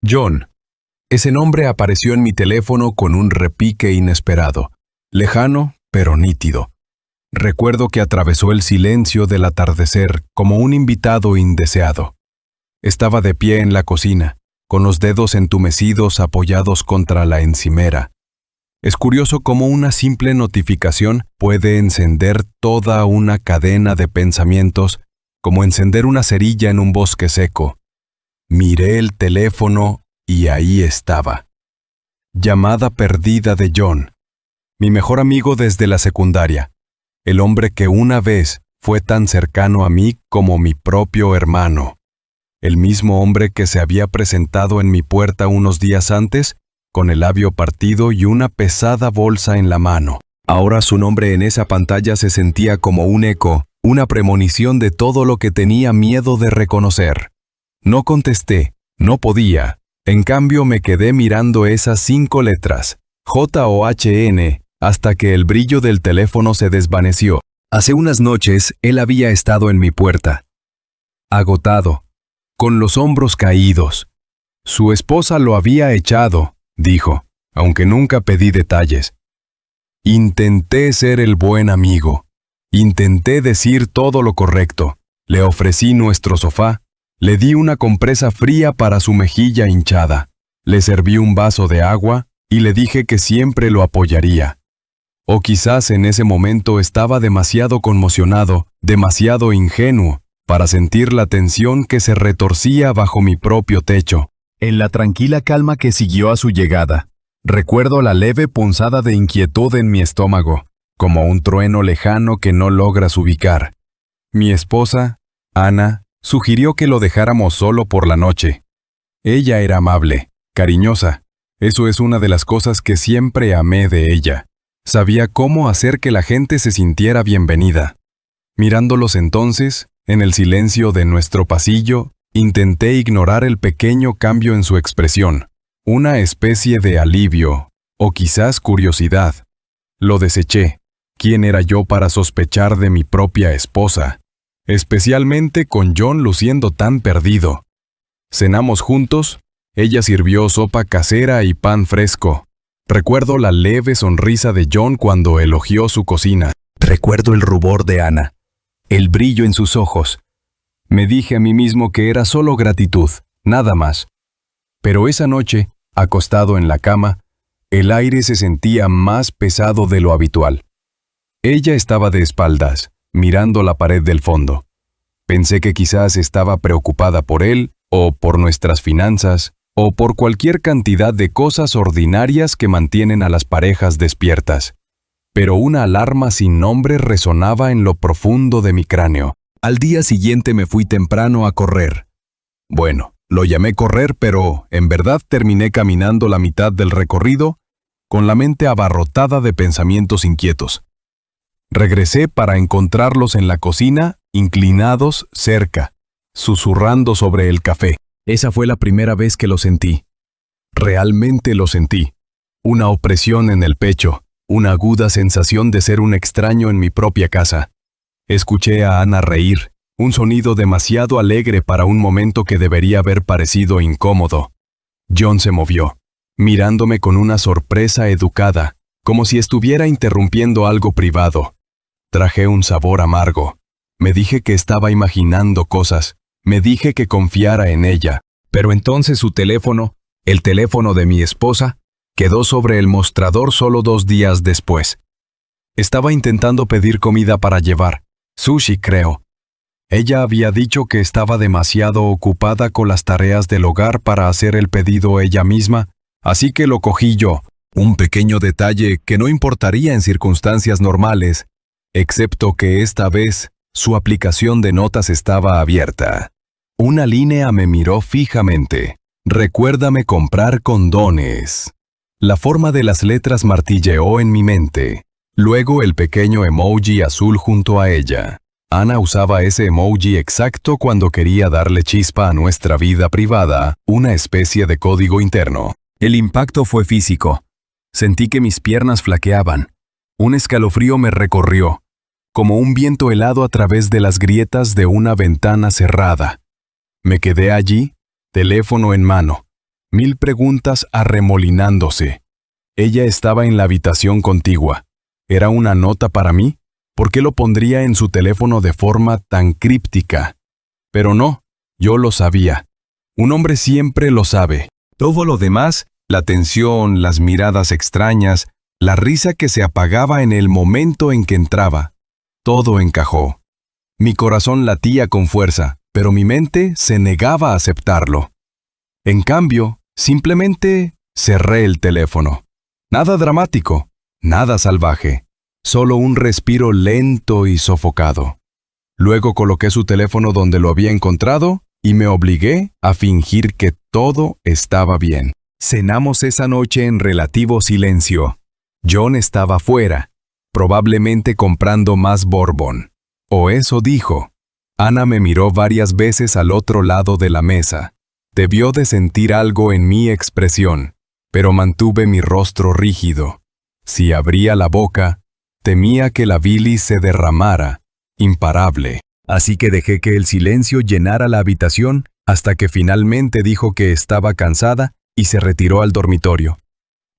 John. Ese nombre apareció en mi teléfono con un repique inesperado, lejano pero nítido. Recuerdo que atravesó el silencio del atardecer como un invitado indeseado. Estaba de pie en la cocina, con los dedos entumecidos apoyados contra la encimera. Es curioso cómo una simple notificación puede encender toda una cadena de pensamientos, como encender una cerilla en un bosque seco. Miré el teléfono y ahí estaba. Llamada perdida de John, mi mejor amigo desde la secundaria, el hombre que una vez fue tan cercano a mí como mi propio hermano. El mismo hombre que se había presentado en mi puerta unos días antes, con el labio partido y una pesada bolsa en la mano. Ahora su nombre en esa pantalla se sentía como un eco, una premonición de todo lo que tenía miedo de reconocer. No contesté, no podía. En cambio me quedé mirando esas 5 letras, JOHN, hasta que el brillo del teléfono se desvaneció. Hace unas noches él había estado en mi puerta. Agotado, con los hombros caídos. Su esposa lo había echado, dijo, aunque nunca pedí detalles. Intenté ser el buen amigo. Intenté decir todo lo correcto. Le ofrecí nuestro sofá. Le di una compresa fría para su mejilla hinchada. Le serví un vaso de agua y le dije que siempre lo apoyaría. O quizás en ese momento estaba demasiado conmocionado, demasiado ingenuo, para sentir la tensión que se retorcía bajo mi propio techo. En la tranquila calma que siguió a su llegada, recuerdo la leve punzada de inquietud en mi estómago, como un trueno lejano que no logras ubicar. Mi esposa, Ana, sugirió que lo dejáramos solo por la noche. Ella era amable, cariñosa. Eso es una de las cosas que siempre amé de ella. Sabía cómo hacer que la gente se sintiera bienvenida. Mirándolos entonces, en el silencio de nuestro pasillo, intenté ignorar el pequeño cambio en su expresión, una especie de alivio, o quizás curiosidad. Lo deseché. ¿Quién era yo para sospechar de mi propia esposa? Especialmente con John luciendo tan perdido. Cenamos juntos, ella sirvió sopa casera y pan fresco. Recuerdo la leve sonrisa de John cuando elogió su cocina. Recuerdo el rubor de Ana, el brillo en sus ojos. Me dije a mí mismo que era solo gratitud, nada más. Pero esa noche, acostado en la cama, el aire se sentía más pesado de lo habitual. Ella estaba de espaldas, mirando la pared del fondo. Pensé que quizás estaba preocupada por él, o por nuestras finanzas, o por cualquier cantidad de cosas ordinarias que mantienen a las parejas despiertas. Pero una alarma sin nombre resonaba en lo profundo de mi cráneo. Al día siguiente me fui temprano a correr. Bueno, lo llamé correr, pero en verdad terminé caminando la mitad del recorrido, con la mente abarrotada de pensamientos inquietos. Regresé para encontrarlos en la cocina, inclinados cerca, susurrando sobre el café. Esa fue la primera vez que lo sentí. Realmente lo sentí. Una opresión en el pecho, una aguda sensación de ser un extraño en mi propia casa. Escuché a Ana reír, un sonido demasiado alegre para un momento que debería haber parecido incómodo. John se movió, mirándome con una sorpresa educada, como si estuviera interrumpiendo algo privado. Traje un sabor amargo. Me dije que estaba imaginando cosas. Me dije que confiara en ella. Pero entonces su teléfono, el teléfono de mi esposa, quedó sobre el mostrador solo 2 días después. Estaba intentando pedir comida para llevar. Sushi, creo. Ella había dicho que estaba demasiado ocupada con las tareas del hogar para hacer el pedido ella misma, así que lo cogí yo. Un pequeño detalle que no importaría en circunstancias normales, excepto que esta vez su aplicación de notas estaba abierta. Una línea me miró fijamente. Recuérdame comprar condones. La forma de las letras martilleó en mi mente. Luego el pequeño emoji azul junto a ella. Ana usaba ese emoji exacto cuando quería darle chispa a nuestra vida privada, una especie de código interno. El impacto fue físico. Sentí que mis piernas flaqueaban. Un escalofrío me recorrió, como un viento helado a través de las grietas de una ventana cerrada. Me quedé allí, teléfono en mano, Mil preguntas arremolinándose. Ella estaba en la habitación contigua. ¿Era una nota para mí? ¿Por qué lo pondría en su teléfono de forma tan críptica? Pero no, yo lo sabía. Un hombre siempre lo sabe. Todo lo demás, la tensión, las miradas extrañas, la risa que se apagaba en el momento en que entraba, todo encajó. Mi corazón latía con fuerza, pero mi mente se negaba a aceptarlo. En cambio, simplemente cerré el teléfono. Nada dramático, nada salvaje, solo un respiro lento y sofocado. Luego coloqué su teléfono donde lo había encontrado y me obligué a fingir que todo estaba bien. Cenamos esa noche en relativo silencio. John estaba fuera, probablemente comprando más bourbon. O eso dijo. Ana me miró varias veces al otro lado de la mesa. Debió de sentir algo en mi expresión, pero mantuve mi rostro rígido. Si abría la boca, temía que la bilis se derramara, imparable. Así que dejé que el silencio llenara la habitación hasta que finalmente dijo que estaba cansada y se retiró al dormitorio.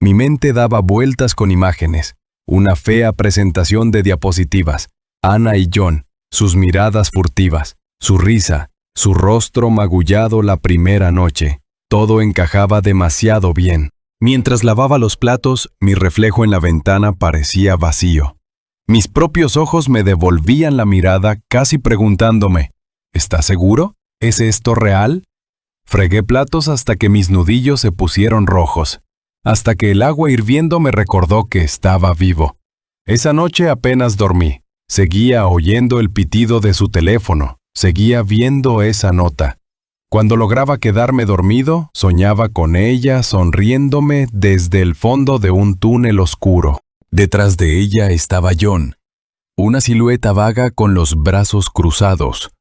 Mi mente daba vueltas con imágenes, una fea presentación de diapositivas, Ana y John, sus miradas furtivas, su risa, su rostro magullado la primera noche. Todo encajaba demasiado bien. Mientras lavaba los platos, mi reflejo en la ventana parecía vacío. Mis propios ojos me devolvían la mirada casi preguntándome, ¿estás seguro? ¿Es esto real? Fregué platos hasta que mis nudillos se pusieron rojos, hasta que el agua hirviendo me recordó que estaba vivo. Esa noche apenas dormí. Seguía oyendo el pitido de su teléfono, seguía viendo esa nota. Cuando lograba quedarme dormido, soñaba con ella sonriéndome desde el fondo de un túnel oscuro. Detrás de ella estaba John, una silueta vaga con los brazos cruzados.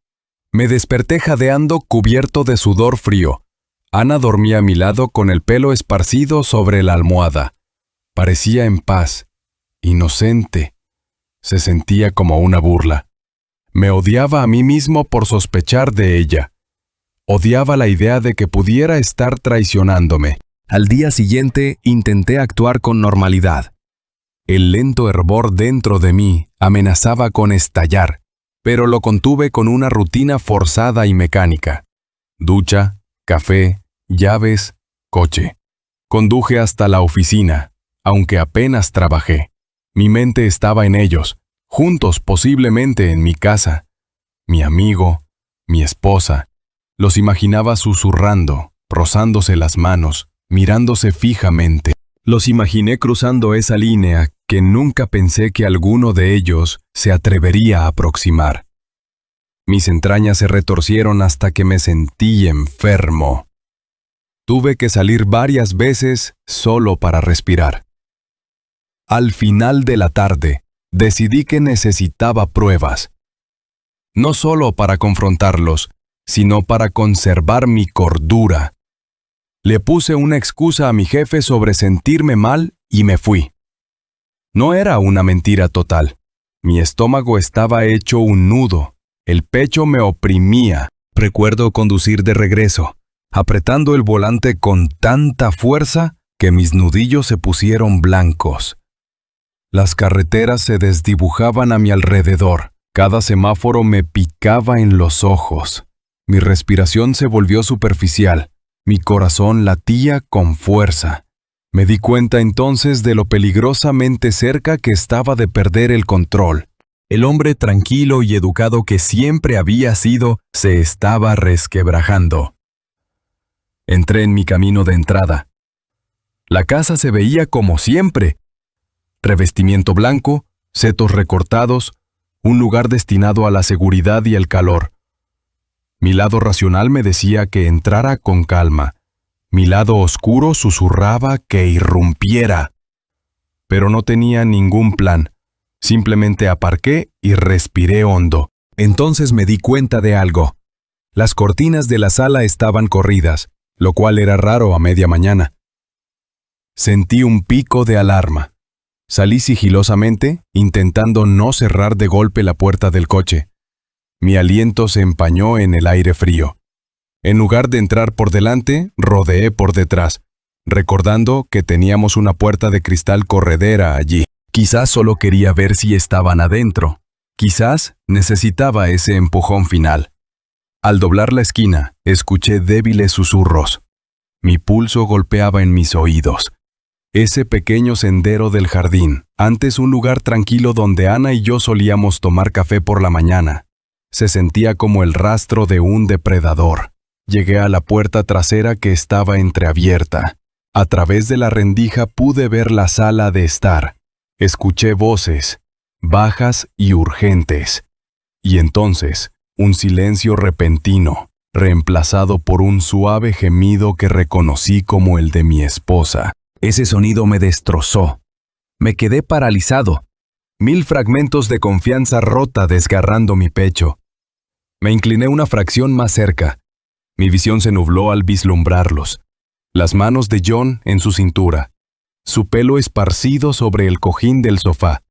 Me desperté jadeando cubierto de sudor frío. Ana dormía a mi lado con el pelo esparcido sobre la almohada. Parecía en paz, inocente. Se sentía como una burla. Me odiaba a mí mismo por sospechar de ella. Odiaba la idea de que pudiera estar traicionándome. Al día siguiente intenté actuar con normalidad. El lento hervor dentro de mí amenazaba con estallar, pero lo contuve con una rutina forzada y mecánica. Ducha, café, llaves, coche. Conduje hasta la oficina, aunque apenas trabajé. Mi mente estaba en ellos, juntos posiblemente en mi casa. Mi amigo, mi esposa. Los imaginaba susurrando, rozándose las manos, mirándose fijamente. Los imaginé cruzando esa línea que nunca pensé que alguno de ellos se atrevería a aproximar. Mis entrañas se retorcieron hasta que me sentí enfermo. Tuve que salir varias veces solo para respirar. Al final de la tarde, decidí que necesitaba pruebas. No solo para confrontarlos, sino para conservar mi cordura. Le puse una excusa a mi jefe sobre sentirme mal y me fui. No era una mentira total. Mi estómago estaba hecho un nudo. El pecho me oprimía. Recuerdo conducir de regreso, apretando el volante con tanta fuerza que mis nudillos se pusieron blancos. Las carreteras se desdibujaban a mi alrededor. Cada semáforo me picaba en los ojos. Mi respiración se volvió superficial. Mi corazón latía con fuerza. Me di cuenta entonces de lo peligrosamente cerca que estaba de perder el control. El hombre tranquilo y educado que siempre había sido se estaba resquebrajando. Entré en mi camino de entrada. La casa se veía como siempre. Revestimiento blanco, setos recortados, un lugar destinado a la seguridad y el calor. Mi lado racional me decía que entrara con calma. Mi lado oscuro susurraba que irrumpiera. Pero no tenía ningún plan. Simplemente aparqué y respiré hondo. Entonces me di cuenta de algo. Las cortinas de la sala estaban corridas, lo cual era raro a media mañana. Sentí un pico de alarma. Salí sigilosamente, intentando no cerrar de golpe la puerta del coche. Mi aliento se empañó en el aire frío. En lugar de entrar por delante, rodeé por detrás, recordando que teníamos una puerta de cristal corredera allí. Quizás solo quería ver si estaban adentro. Quizás necesitaba ese empujón final. Al doblar la esquina, escuché débiles susurros. Mi pulso golpeaba en mis oídos. Ese pequeño sendero del jardín, antes un lugar tranquilo donde Ana y yo solíamos tomar café por la mañana, se sentía como el rastro de un depredador. Llegué a la puerta trasera que estaba entreabierta. A través de la rendija pude ver la sala de estar. Escuché voces, bajas y urgentes. Y entonces, un silencio repentino, reemplazado por un suave gemido que reconocí como el de mi esposa. Ese sonido me destrozó. Me quedé paralizado. 1000 fragmentos de confianza rota desgarrando mi pecho. Me incliné una fracción más cerca. Mi visión se nubló al vislumbrarlos. Las manos de John en su cintura, su pelo esparcido sobre el cojín del sofá,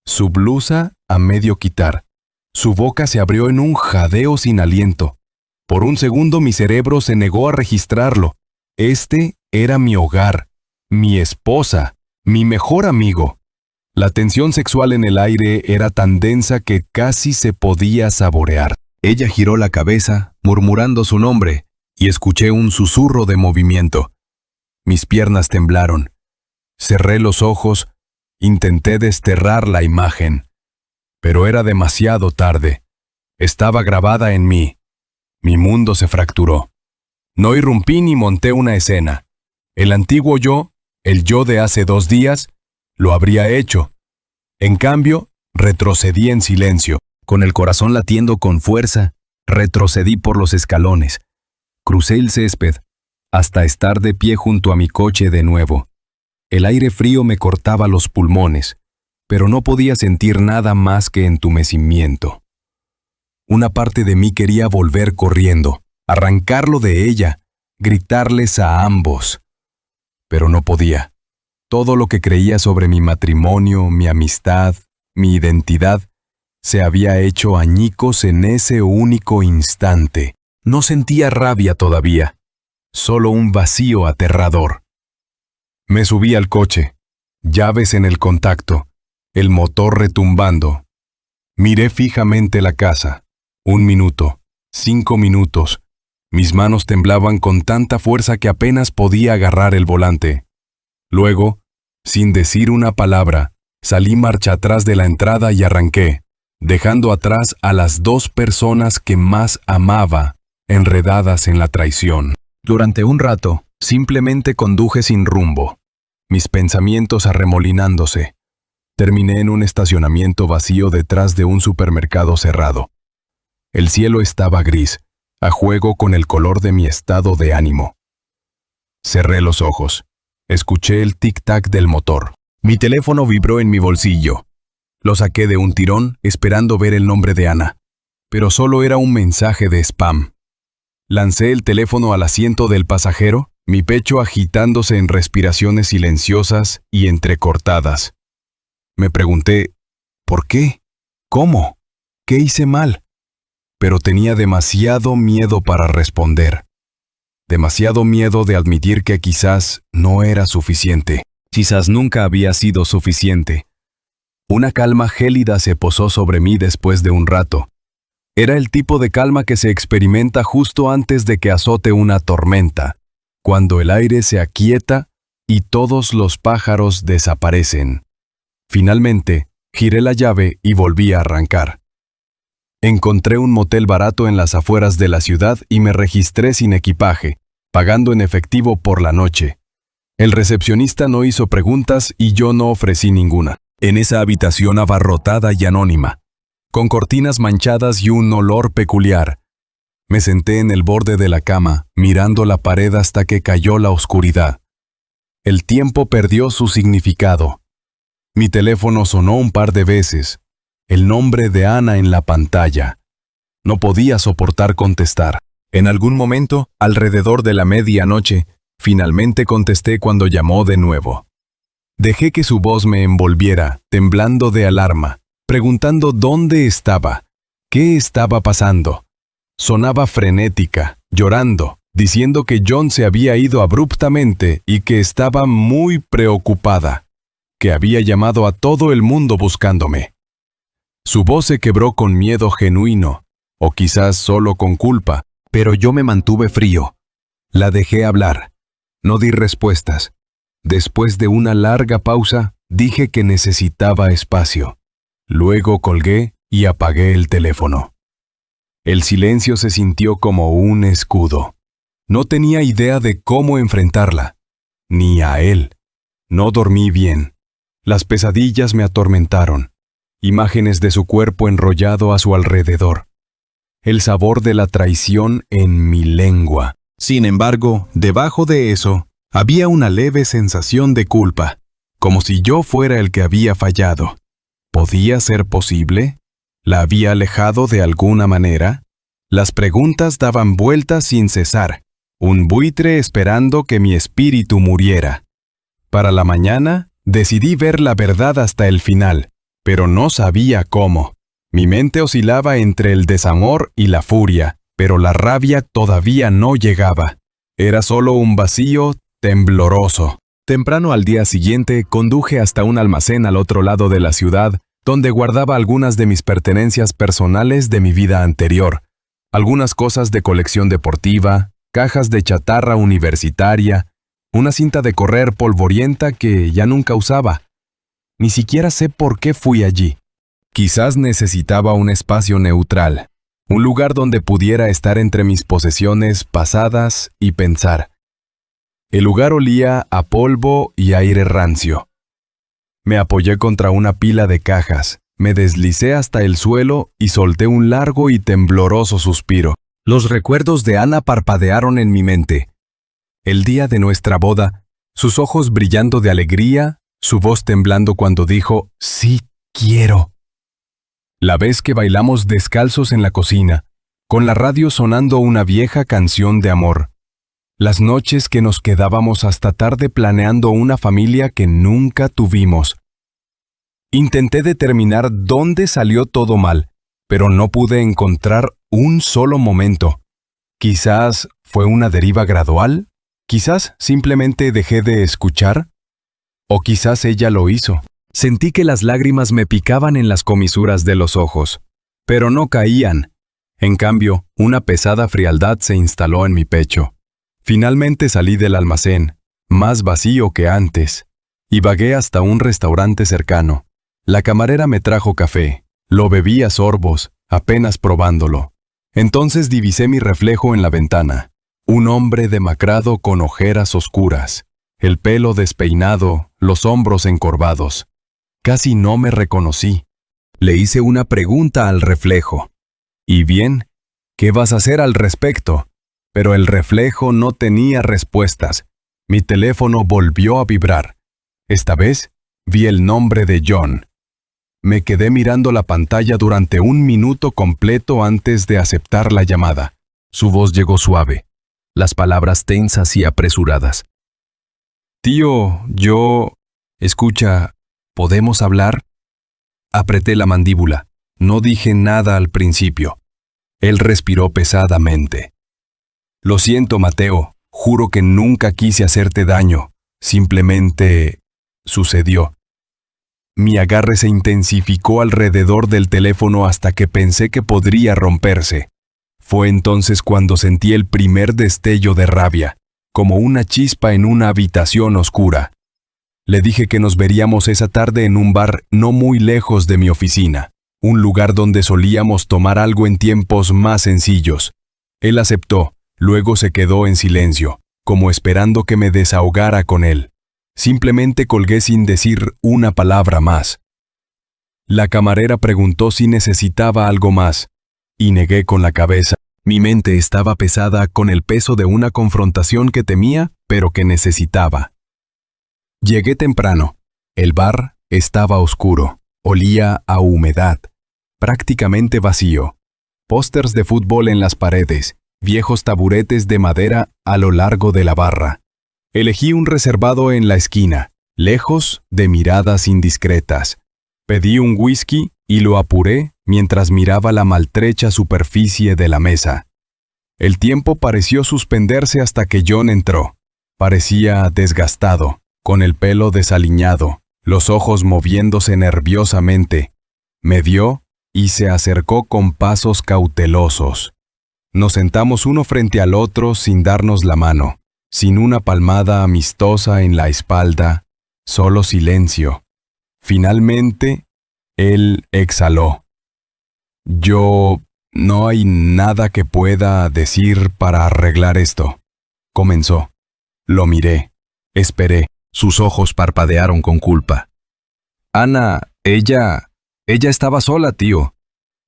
su blusa a medio quitar. Su boca se abrió en un jadeo sin aliento. Por un segundo mi cerebro se negó a registrarlo. Este era mi hogar, mi esposa, mi mejor amigo. La tensión sexual en el aire era tan densa que casi se podía saborear. Ella giró la cabeza, murmurando su nombre, y escuché un susurro de movimiento. Mis piernas temblaron. Cerré los ojos, intenté desterrar la imagen. Pero era demasiado tarde. Estaba grabada en mí. Mi mundo se fracturó. No irrumpí ni monté una escena. El antiguo yo, el yo de hace 2 días, lo habría hecho. En cambio, retrocedí en silencio. Con el corazón latiendo con fuerza, retrocedí por los escalones. Crucé el césped, hasta estar de pie junto a mi coche de nuevo. El aire frío me cortaba los pulmones, pero no podía sentir nada más que entumecimiento. Una parte de mí quería volver corriendo, arrancarlo de ella, gritarles a ambos. Pero no podía. Todo lo que creía sobre mi matrimonio, mi amistad, mi identidad, se había hecho añicos en ese único instante. No sentía rabia todavía, solo un vacío aterrador. Me subí al coche, llaves en el contacto, el motor retumbando. Miré fijamente la casa. 1 minuto, 5 minutos. Mis manos temblaban con tanta fuerza que apenas podía agarrar el volante. Luego, sin decir una palabra, salí marcha atrás de la entrada y arranqué, dejando atrás a las 2 personas que más amaba, enredadas en la traición. Durante un rato, simplemente conduje sin rumbo, mis pensamientos arremolinándose. Terminé en un estacionamiento vacío detrás de un supermercado cerrado. El cielo estaba gris, a juego con el color de mi estado de ánimo. Cerré los ojos. Escuché el tic-tac del motor. Mi teléfono vibró en mi bolsillo. Lo saqué de un tirón, esperando ver el nombre de Ana. Pero solo era un mensaje de spam. Lancé el teléfono al asiento del pasajero, mi pecho agitándose en respiraciones silenciosas y entrecortadas. Me pregunté, ¿por qué? ¿Cómo? ¿Qué hice mal? Pero tenía demasiado miedo para responder. Demasiado miedo de admitir que quizás no era suficiente. Quizás nunca había sido suficiente. Una calma gélida se posó sobre mí después de un rato. Era el tipo de calma que se experimenta justo antes de que azote una tormenta, cuando el aire se aquieta y todos los pájaros desaparecen. Finalmente, giré la llave y volví a arrancar. Encontré un motel barato en las afueras de la ciudad y me registré sin equipaje, pagando en efectivo por la noche. El recepcionista no hizo preguntas y yo no ofrecí ninguna. En esa habitación abarrotada y anónima, con cortinas manchadas y un olor peculiar, me senté en el borde de la cama, mirando la pared hasta que cayó la oscuridad. El tiempo perdió su significado. Mi teléfono sonó un par de veces. El nombre de Ana en la pantalla. No podía soportar contestar. En algún momento, alrededor de la medianoche, finalmente contesté cuando llamó de nuevo. Dejé que su voz me envolviera, temblando de alarma, preguntando dónde estaba, qué estaba pasando. Sonaba frenética, llorando, diciendo que John se había ido abruptamente y que estaba muy preocupada, que había llamado a todo el mundo buscándome. Su voz se quebró con miedo genuino, o quizás solo con culpa, pero yo me mantuve frío. La dejé hablar. No di respuestas. Después de una larga pausa, dije que necesitaba espacio. Luego colgué y apagué el teléfono. El silencio se sintió como un escudo. No tenía idea de cómo enfrentarla, ni a él. No dormí bien. Las pesadillas me atormentaron. Imágenes de su cuerpo enrollado a su alrededor. El sabor de la traición en mi lengua. Sin embargo, debajo de eso, había una leve sensación de culpa, como si yo fuera el que había fallado. ¿Podía ser posible? ¿La había alejado de alguna manera? Las preguntas daban vueltas sin cesar, un buitre esperando que mi espíritu muriera. Para la mañana, decidí ver la verdad hasta el final, pero no sabía cómo. Mi mente oscilaba entre el desamor y la furia, pero la rabia todavía no llegaba. Era solo un vacío tembloroso. Temprano al día siguiente, conduje hasta un almacén al otro lado de la ciudad, donde guardaba algunas de mis pertenencias personales de mi vida anterior. Algunas cosas de colección deportiva, cajas de chatarra universitaria, una cinta de correr polvorienta que ya nunca usaba. Ni siquiera sé por qué fui allí. Quizás necesitaba un espacio neutral, un lugar donde pudiera estar entre mis posesiones pasadas y pensar. El lugar olía a polvo y aire rancio. Me apoyé contra una pila de cajas, me deslicé hasta el suelo y solté un largo y tembloroso suspiro. Los recuerdos de Ana parpadearon en mi mente. El día de nuestra boda, sus ojos brillando de alegría, su voz temblando cuando dijo, «Sí, quiero». La vez que bailamos descalzos en la cocina, con la radio sonando una vieja canción de amor. Las noches que nos quedábamos hasta tarde planeando una familia que nunca tuvimos. Intenté determinar dónde salió todo mal, pero no pude encontrar un solo momento. Quizás fue una deriva gradual, quizás simplemente dejé de escuchar, o quizás ella lo hizo. Sentí que las lágrimas me picaban en las comisuras de los ojos, pero no caían. En cambio, una pesada frialdad se instaló en mi pecho. Finalmente salí del almacén, más vacío que antes, y vagué hasta un restaurante cercano. La camarera me trajo café. Lo bebí a sorbos, apenas probándolo. Entonces divisé mi reflejo en la ventana. Un hombre demacrado con ojeras oscuras, el pelo despeinado, los hombros encorvados. Casi no me reconocí. Le hice una pregunta al reflejo. ¿Y bien? ¿Qué vas a hacer al respecto? Pero el reflejo no tenía respuestas. Mi teléfono volvió a vibrar. Esta vez, vi el nombre de John. Me quedé mirando la pantalla durante 1 minuto completo antes de aceptar la llamada. Su voz llegó suave, las palabras tensas y apresuradas. «Tío, Escucha, ¿podemos hablar?» Apreté la mandíbula. No dije nada al principio. Él respiró pesadamente. «Lo siento, Mateo. Juro que nunca quise hacerte daño. Simplemente sucedió». Mi agarre se intensificó alrededor del teléfono hasta que pensé que podría romperse. Fue entonces cuando sentí el primer destello de rabia, como una chispa en una habitación oscura. Le dije que nos veríamos esa tarde en un bar no muy lejos de mi oficina, un lugar donde solíamos tomar algo en tiempos más sencillos. Él aceptó, luego se quedó en silencio, como esperando que me desahogara con él. Simplemente colgué sin decir una palabra más. La camarera preguntó si necesitaba algo más, y negué con la cabeza. Mi mente estaba pesada con el peso de una confrontación que temía, pero que necesitaba. Llegué temprano. El bar estaba oscuro, olía a humedad, prácticamente vacío. Pósters de fútbol en las paredes, viejos taburetes de madera a lo largo de la barra. Elegí un reservado en la esquina, lejos de miradas indiscretas. Pedí un whisky y lo apuré mientras miraba la maltrecha superficie de la mesa. El tiempo pareció suspenderse hasta que John entró. Parecía desgastado, con el pelo desaliñado, los ojos moviéndose nerviosamente. Me vio y se acercó con pasos cautelosos. Nos sentamos uno frente al otro sin darnos la mano, sin una palmada amistosa en la espalda, solo silencio. Finalmente, él exhaló. No hay nada que pueda decir para arreglar esto, comenzó. Lo miré, esperé, sus ojos parpadearon con culpa. Ana, ella estaba sola, tío.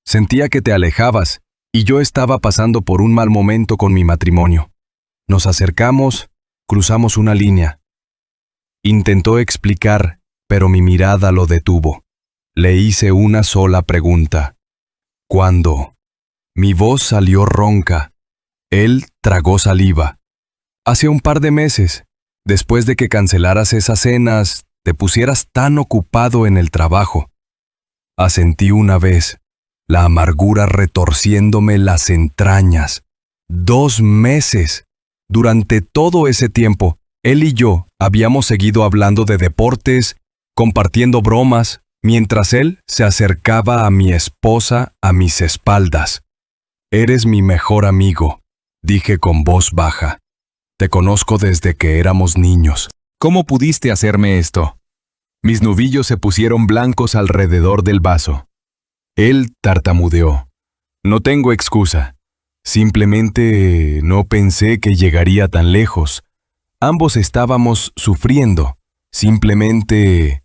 Sentía que te alejabas, y yo estaba pasando por un mal momento con mi matrimonio. Nos acercamos, cruzamos una línea. Intentó explicar, pero mi mirada lo detuvo. Le hice una sola pregunta. ¿Cuándo? Mi voz salió ronca. Él tragó saliva. Hace un par de meses, después de que cancelaras esas cenas, te pusieras tan ocupado en el trabajo. Asentí una vez, la amargura retorciéndome las entrañas. 2 meses. Durante todo ese tiempo, él y yo habíamos seguido hablando de deportes, compartiendo bromas, mientras él se acercaba a mi esposa a mis espaldas. Eres mi mejor amigo, dije con voz baja. Te conozco desde que éramos niños. ¿Cómo pudiste hacerme esto? Mis nubillos se pusieron blancos alrededor del vaso. Él tartamudeó. No tengo excusa. Simplemente no pensé que llegaría tan lejos. Ambos estábamos sufriendo. Simplemente...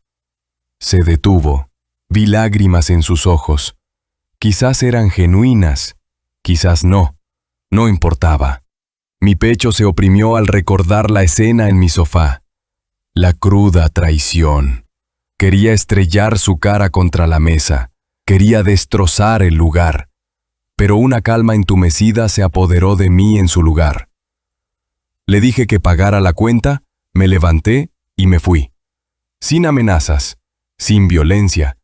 Se detuvo. Vi lágrimas en sus ojos. Quizás eran genuinas, quizás no. No importaba. Mi pecho se oprimió al recordar la escena en mi sofá. La cruda traición. Quería estrellar su cara contra la mesa. Quería destrozar el lugar. Pero una calma entumecida se apoderó de mí en su lugar. Le dije que pagara la cuenta, me levanté y me fui. Sin amenazas, sin violencia.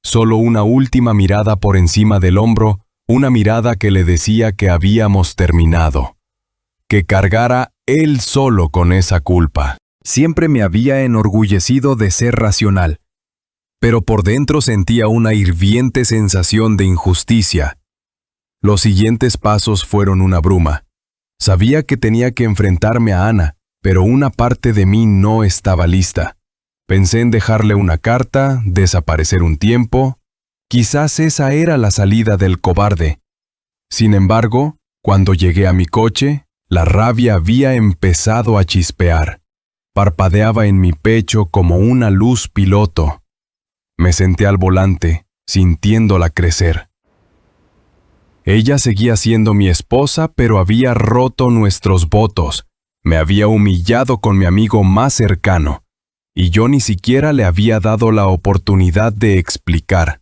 Solo una última mirada por encima del hombro, una mirada que le decía que habíamos terminado. Que cargara él solo con esa culpa. Siempre me había enorgullecido de ser racional, pero por dentro sentía una hirviente sensación de injusticia. Los siguientes pasos fueron una bruma. Sabía que tenía que enfrentarme a Ana, pero una parte de mí no estaba lista. Pensé en dejarle una carta, desaparecer un tiempo. Quizás esa era la salida del cobarde. Sin embargo, cuando llegué a mi coche, la rabia había empezado a chispear. Parpadeaba en mi pecho como una luz piloto. Me senté al volante, sintiéndola crecer. Ella seguía siendo mi esposa, pero había roto nuestros votos. Me había humillado con mi amigo más cercano, y yo ni siquiera le había dado la oportunidad de explicar.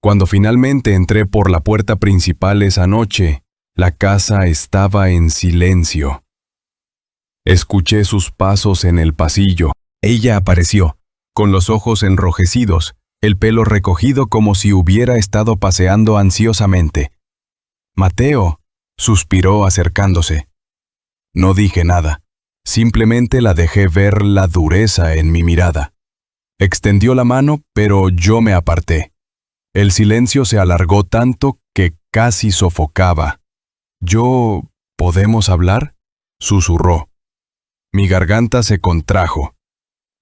Cuando finalmente entré por la puerta principal esa noche, la casa estaba en silencio. Escuché sus pasos en el pasillo. Ella apareció, con los ojos enrojecidos, el pelo recogido como si hubiera estado paseando ansiosamente. «Mateo», suspiró acercándose. No dije nada, simplemente la dejé ver la dureza en mi mirada. Extendió la mano, pero yo me aparté. El silencio se alargó tanto que casi sofocaba. ¿Podemos hablar?», susurró. Mi garganta se contrajo.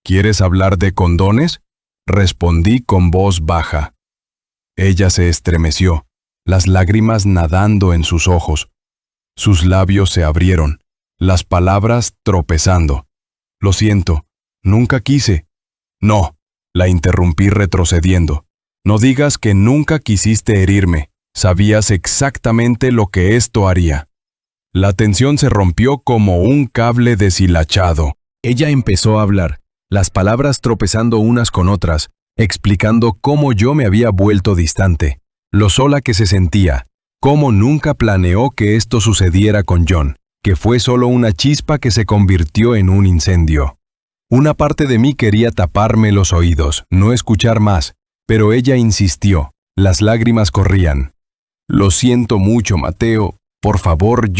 «¿Quieres hablar de condones?», respondí con voz baja. Ella se estremeció, las lágrimas nadando en sus ojos. Sus labios se abrieron, las palabras tropezando. «Lo siento, nunca quise». «No», la interrumpí retrocediendo. «No digas que nunca quisiste herirme. Sabías exactamente lo que esto haría». La tensión se rompió como un cable deshilachado. Ella empezó a hablar, las palabras tropezando unas con otras, explicando cómo yo me había vuelto distante, lo sola que se sentía, cómo nunca planeó que esto sucediera con John, que fue solo una chispa que se convirtió en un incendio. Una parte de mí quería taparme los oídos, no escuchar más, pero ella insistió, las lágrimas corrían. «Lo siento mucho, Mateo. Por favor,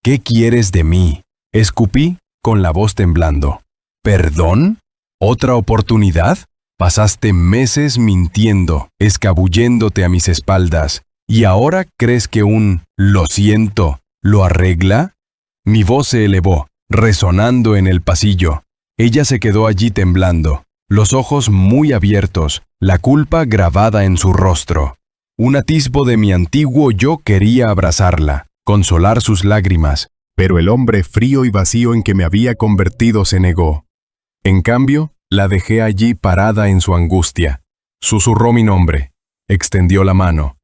¿Qué quieres de mí? Escupí con la voz temblando. ¿Perdón? ¿Otra oportunidad? Pasaste meses mintiendo, escabulléndote a mis espaldas, ¿y ahora crees que un «lo siento» lo arregla? Mi voz se elevó, resonando en el pasillo. Ella se quedó allí temblando, los ojos muy abiertos, la culpa grabada en su rostro. Un atisbo de mi antiguo yo quería abrazarla, consolar sus lágrimas, pero el hombre frío y vacío en que me había convertido se negó. En cambio, la dejé allí parada en su angustia. Susurró mi nombre, extendió la mano.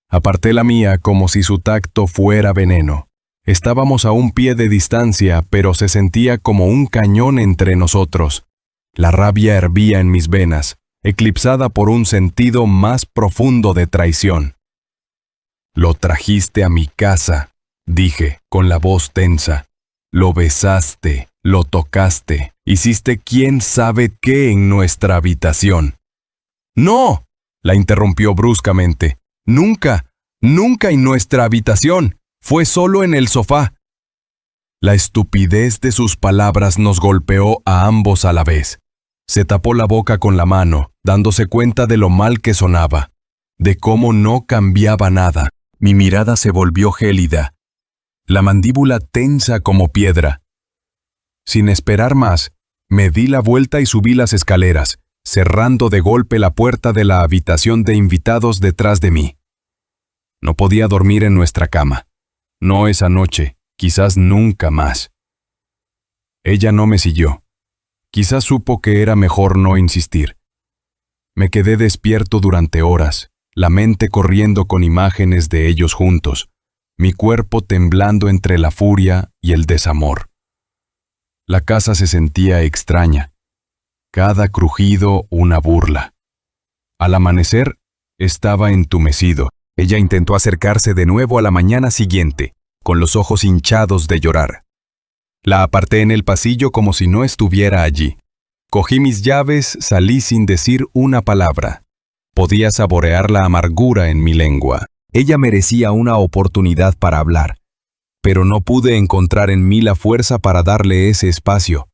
Aparté la mía como si su tacto fuera veneno. Estábamos a un pie de distancia, pero se sentía como un cañón entre nosotros. La rabia hervía en mis venas, eclipsada por un sentido más profundo de traición. «Lo trajiste a mi casa», dije, con la voz tensa. «Lo besaste, lo tocaste, hiciste quién sabe qué en nuestra habitación». «¡No!», la interrumpió bruscamente. «Nunca, nunca en nuestra habitación. Fue solo en el sofá». La estupidez de sus palabras nos golpeó a ambos a la vez. Se tapó la boca con la mano, dándose cuenta de lo mal que sonaba, de cómo no cambiaba nada. Mi mirada se volvió gélida, la mandíbula tensa como piedra. Sin esperar más, me di la vuelta y subí las escaleras, cerrando de golpe la puerta de la habitación de invitados detrás de mí. No podía dormir en nuestra cama. No esa noche, quizás nunca más. Ella no me siguió. Quizás supo que era mejor no insistir. Me quedé despierto durante horas, la mente corriendo con imágenes de ellos juntos, mi cuerpo temblando entre la furia y el desamor. La casa se sentía extraña, cada crujido una burla. Al amanecer, estaba entumecido. Ella intentó acercarse de nuevo a la mañana siguiente, con los ojos hinchados de llorar. La aparté en el pasillo como si no estuviera allí. Cogí mis llaves, salí sin decir una palabra. Podía saborear la amargura en mi lengua. Ella merecía una oportunidad para hablar, pero no pude encontrar en mí la fuerza para darle ese espacio.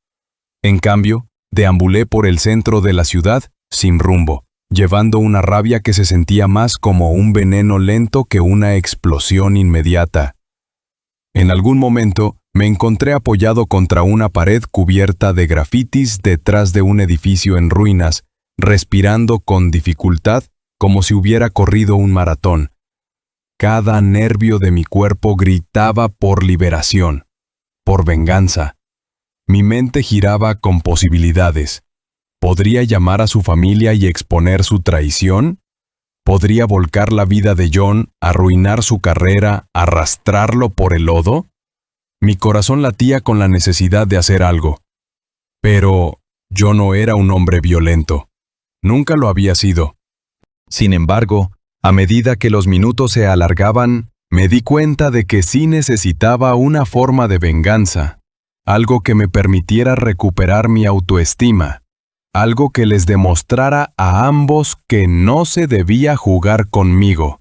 En cambio, deambulé por el centro de la ciudad sin rumbo, llevando una rabia que se sentía más como un veneno lento que una explosión inmediata. En algún momento, me encontré apoyado contra una pared cubierta de grafitis detrás de un edificio en ruinas, respirando con dificultad como si hubiera corrido un maratón. Cada nervio de mi cuerpo gritaba por liberación, por venganza. Mi mente giraba con posibilidades. ¿Podría llamar a su familia y exponer su traición? ¿Podría volcar la vida de John, arruinar su carrera, arrastrarlo por el lodo? Mi corazón latía con la necesidad de hacer algo. Pero yo no era un hombre violento. Nunca lo había sido. Sin embargo, a medida que los minutos se alargaban, me di cuenta de que sí necesitaba una forma de venganza, algo que me permitiera recuperar mi autoestima, algo que les demostrara a ambos que no se debía jugar conmigo.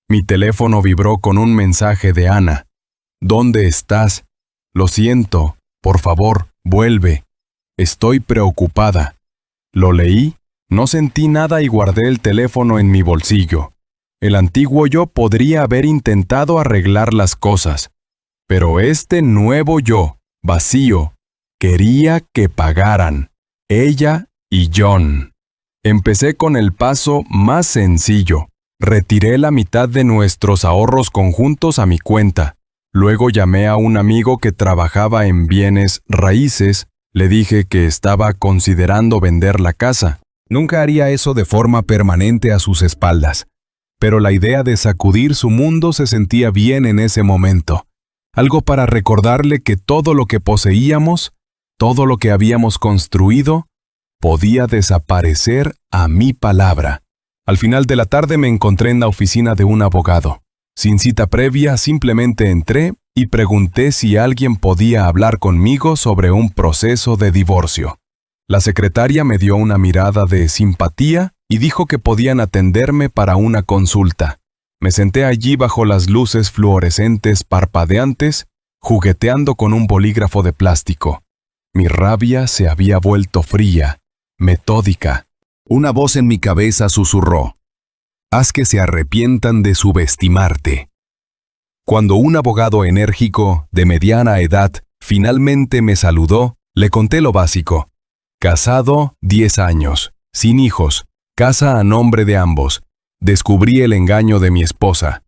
Mi teléfono vibró con un mensaje de Ana. «¿Dónde estás? Lo siento, por favor, vuelve. Estoy preocupada». Lo leí, no sentí nada y guardé el teléfono en mi bolsillo. El antiguo yo podría haber intentado arreglar las cosas, pero este nuevo yo, vacío, quería que pagaran, ella y John. Empecé con el paso más sencillo. Retiré la mitad de nuestros ahorros conjuntos a mi cuenta. Luego llamé a un amigo que trabajaba en bienes raíces. Le dije que estaba considerando vender la casa. Nunca haría eso de forma permanente a sus espaldas. Pero la idea de sacudir su mundo se sentía bien en ese momento. Algo para recordarle que todo lo que poseíamos, todo lo que habíamos construido, podía desaparecer a mi palabra. Al final de la tarde me encontré en la oficina de un abogado. Sin cita previa, simplemente entré y pregunté si alguien podía hablar conmigo sobre un proceso de divorcio. La secretaria me dio una mirada de simpatía y dijo que podían atenderme para una consulta. Me senté allí bajo las luces fluorescentes parpadeantes, jugueteando con un bolígrafo de plástico. Mi rabia se había vuelto fría, metódica. Una voz en mi cabeza susurró: haz que se arrepientan de subestimarte. Cuando un abogado enérgico, de mediana edad, finalmente me saludó, le conté lo básico. Casado, 10 años, sin hijos, casa a nombre de ambos. Descubrí el engaño de mi esposa.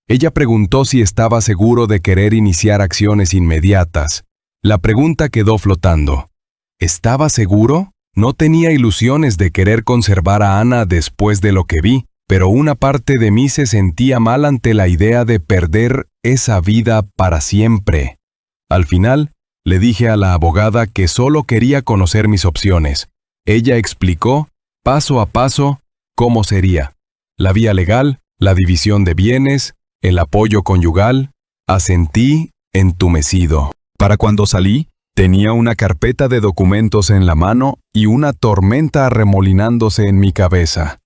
Ella preguntó si estaba seguro de querer iniciar acciones inmediatas. La pregunta quedó flotando. ¿Estaba seguro? No tenía ilusiones de querer conservar a Ana después de lo que vi, pero una parte de mí se sentía mal ante la idea de perder esa vida para siempre. Al final, le dije a la abogada que solo quería conocer mis opciones. Ella explicó, paso a paso, cómo sería. La vía legal, la división de bienes, el apoyo conyugal. Asentí, entumecido. Para cuando salí, tenía una carpeta de documentos en la mano y una tormenta arremolinándose en mi cabeza.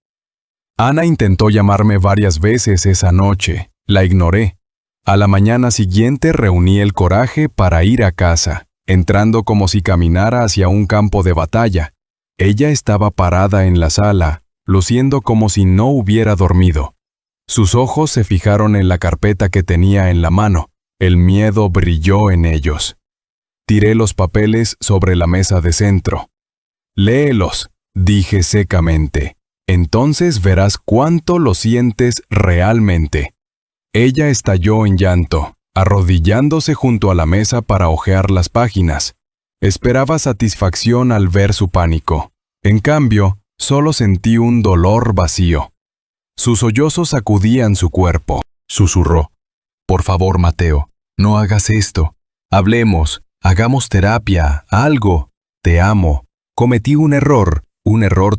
Ana intentó llamarme varias veces esa noche. La ignoré. A la mañana siguiente reuní el coraje para ir a casa, entrando como si caminara hacia un campo de batalla. Ella estaba parada en la sala, luciendo como si no hubiera dormido. Sus ojos se fijaron en la carpeta que tenía en la mano. El miedo brilló en ellos. Tiré los papeles sobre la mesa de centro. «Léelos», dije secamente. «Entonces verás cuánto lo sientes realmente». Ella estalló en llanto, arrodillándose junto a la mesa para hojear las páginas. Esperaba satisfacción al ver su pánico. En cambio, solo sentí un dolor vacío. Sus sollozos sacudían su cuerpo. Susurró: «Por favor, Mateo, no hagas esto. Hablemos, hagamos terapia, algo. Te amo. Cometí un error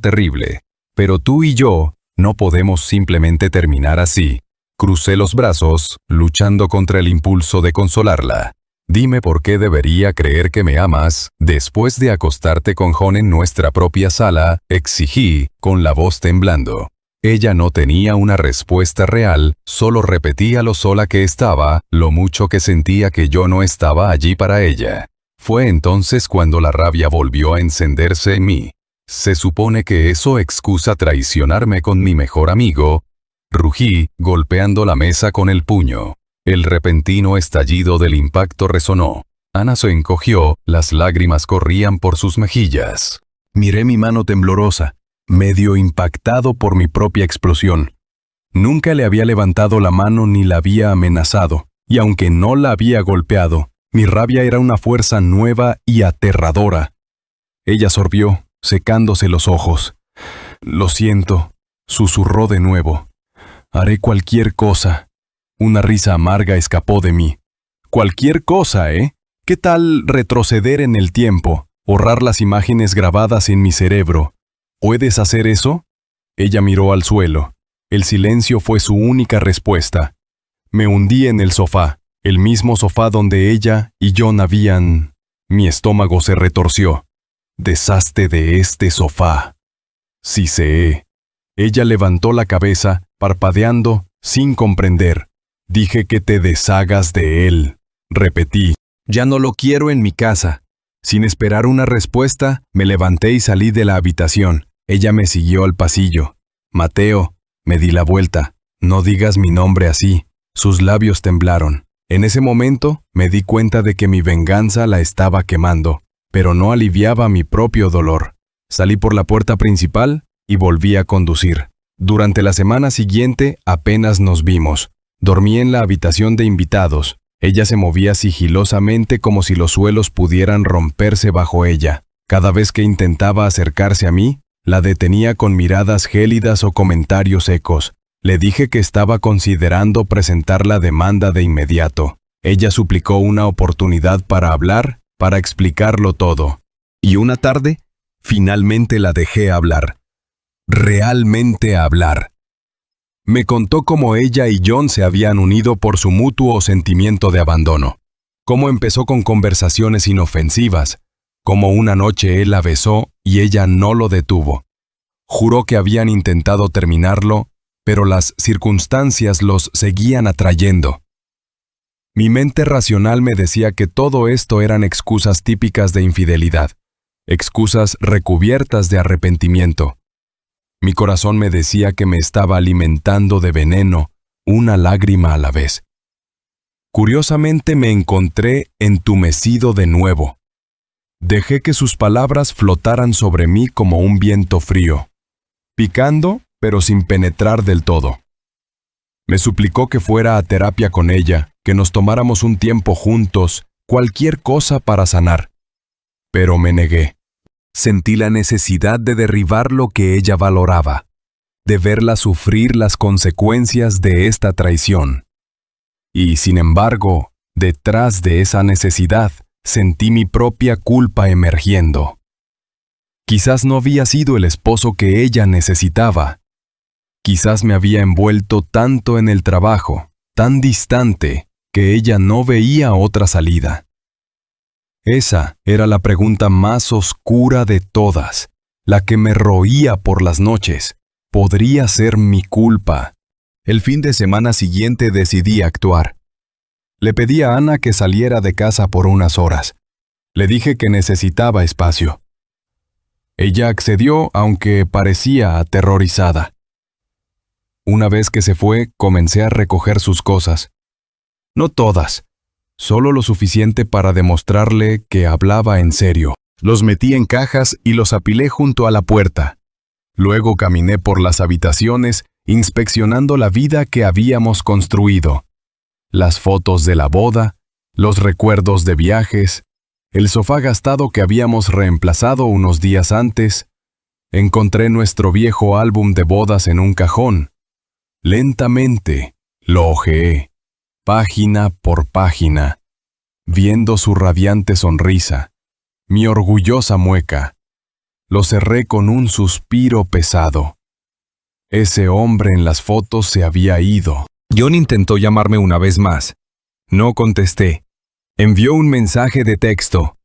terrible. Pero tú y yo no podemos simplemente terminar así». Crucé los brazos, luchando contra el impulso de consolarla. «Dime por qué debería creer que me amas después de acostarte con John en nuestra propia sala», exigí, con la voz temblando. Ella no tenía una respuesta real, solo repetía lo sola que estaba, lo mucho que sentía que yo no estaba allí para ella. Fue entonces cuando la rabia volvió a encenderse en mí. «¿Se supone que eso excusa traicionarme con mi mejor amigo?», rugí, golpeando la mesa con el puño. El repentino estallido del impacto resonó. Ana se encogió, las lágrimas corrían por sus mejillas. Miré mi mano temblorosa, medio impactado por mi propia explosión. Nunca le había levantado la mano ni la había amenazado, y aunque no la había golpeado, mi rabia era una fuerza nueva y aterradora. Ella sorbió, secándose los ojos. «Lo siento», susurró de nuevo. «Haré cualquier cosa». Una risa amarga escapó de mí. «Cualquier cosa, ¿eh? ¿Qué tal retroceder en el tiempo, borrar las imágenes grabadas en mi cerebro? ¿Puedes hacer eso?» Ella miró al suelo. El silencio fue su única respuesta. Me hundí en el sofá, el mismo sofá donde ella y John habían... Mi estómago se retorció. «Deshazte de este sofá». «Sí sé». Ella levantó la cabeza, parpadeando, sin comprender. «Dije que te deshagas de él», repetí. «Ya no lo quiero en mi casa». Sin esperar una respuesta, me levanté y salí de la habitación. Ella me siguió al pasillo. «Mateo», me di la vuelta. «No digas mi nombre así». Sus labios temblaron. En ese momento, me di cuenta de que mi venganza la estaba quemando, pero no aliviaba mi propio dolor. Salí por la puerta principal y volví a conducir. Durante la semana siguiente apenas nos vimos. Dormí en la habitación de invitados. Ella se movía sigilosamente como si los suelos pudieran romperse bajo ella. Cada vez que intentaba acercarse a mí, la detenía con miradas gélidas o comentarios secos. Le dije que estaba considerando presentar la demanda de inmediato. Ella suplicó una oportunidad para hablar, para explicarlo todo. Y una tarde, finalmente la dejé hablar. Realmente hablar. Me contó cómo ella y John se habían unido por su mutuo sentimiento de abandono. Cómo empezó con conversaciones inofensivas. Cómo una noche él la besó y ella no lo detuvo. Juró que habían intentado terminarlo pero las circunstancias los seguían atrayendo. Mi mente racional me decía que todo esto eran excusas típicas de infidelidad, excusas recubiertas de arrepentimiento. Mi corazón me decía que me estaba alimentando de veneno, una lágrima a la vez. Curiosamente me encontré entumecido de nuevo. Dejé que sus palabras flotaran sobre mí como un viento frío, picando, pero sin penetrar del todo. Me suplicó que fuera a terapia con ella, que nos tomáramos un tiempo juntos, cualquier cosa para sanar. Pero me negué. Sentí la necesidad de derribar lo que ella valoraba, de verla sufrir las consecuencias de esta traición. Y, sin embargo, detrás de esa necesidad, sentí mi propia culpa emergiendo. Quizás no había sido el esposo que ella necesitaba. Quizás me había envuelto tanto en el trabajo, tan distante, que ella no veía otra salida. Esa era la pregunta más oscura de todas, la que me roía por las noches. Podría ser mi culpa. El fin de semana siguiente decidí actuar. Le pedí a Ana que saliera de casa por unas horas. Le dije que necesitaba espacio. Ella accedió, aunque parecía aterrorizada. Una vez que se fue, comencé a recoger sus cosas. No todas, solo lo suficiente para demostrarle que hablaba en serio. Los metí en cajas y los apilé junto a la puerta. Luego caminé por las habitaciones, inspeccionando la vida que habíamos construido. Las fotos de la boda, los recuerdos de viajes, el sofá gastado que habíamos reemplazado unos días antes. Encontré nuestro viejo álbum de bodas en un cajón. Lentamente lo hojeé, página por página, viendo su radiante sonrisa, mi orgullosa mueca. Lo cerré con un suspiro pesado. Ese hombre en las fotos se había ido. John intentó llamarme una vez más. No contesté. Envió un mensaje de texto.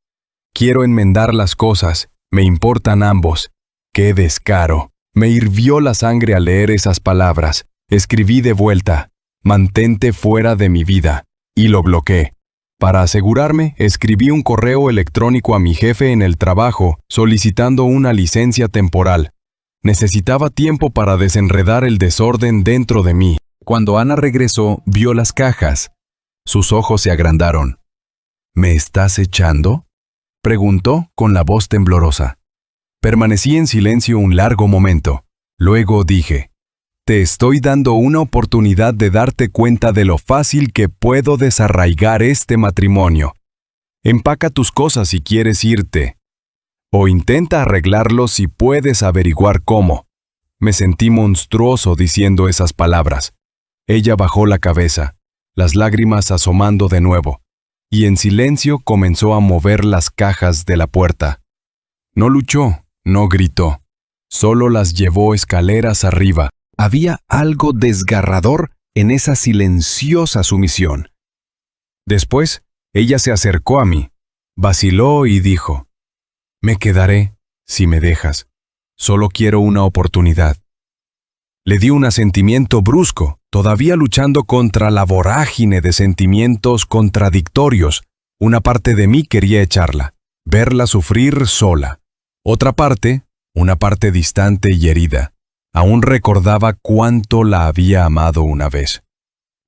Quiero enmendar las cosas, me importan ambos. ¡Qué descaro! Me hirvió la sangre al leer esas palabras. Escribí de vuelta, mantente fuera de mi vida, y lo bloqueé. Para asegurarme, escribí un correo electrónico a mi jefe en el trabajo solicitando una licencia temporal. Necesitaba tiempo para desenredar el desorden dentro de mí. Cuando Ana regresó, vio las cajas. Sus ojos se agrandaron. ¿Me estás echando?, preguntó con la voz temblorosa. Permanecí en silencio un largo momento. Luego dije, te estoy dando una oportunidad de darte cuenta de lo fácil que puedo desarraigar este matrimonio. Empaca tus cosas si quieres irte. O intenta arreglarlo si puedes averiguar cómo. Me sentí monstruoso diciendo esas palabras. Ella bajó la cabeza, las lágrimas asomando de nuevo, y en silencio comenzó a mover las cajas de la puerta. No luchó, no gritó, solo las llevó escaleras arriba. Había algo desgarrador en esa silenciosa sumisión. Después, ella se acercó a mí, vaciló y dijo, me quedaré, si me dejas. Solo quiero una oportunidad. Le di un asentimiento brusco, todavía luchando contra la vorágine de sentimientos contradictorios. Una parte de mí quería echarla, verla sufrir sola. Otra parte, una parte distante y herida, aún recordaba cuánto la había amado una vez.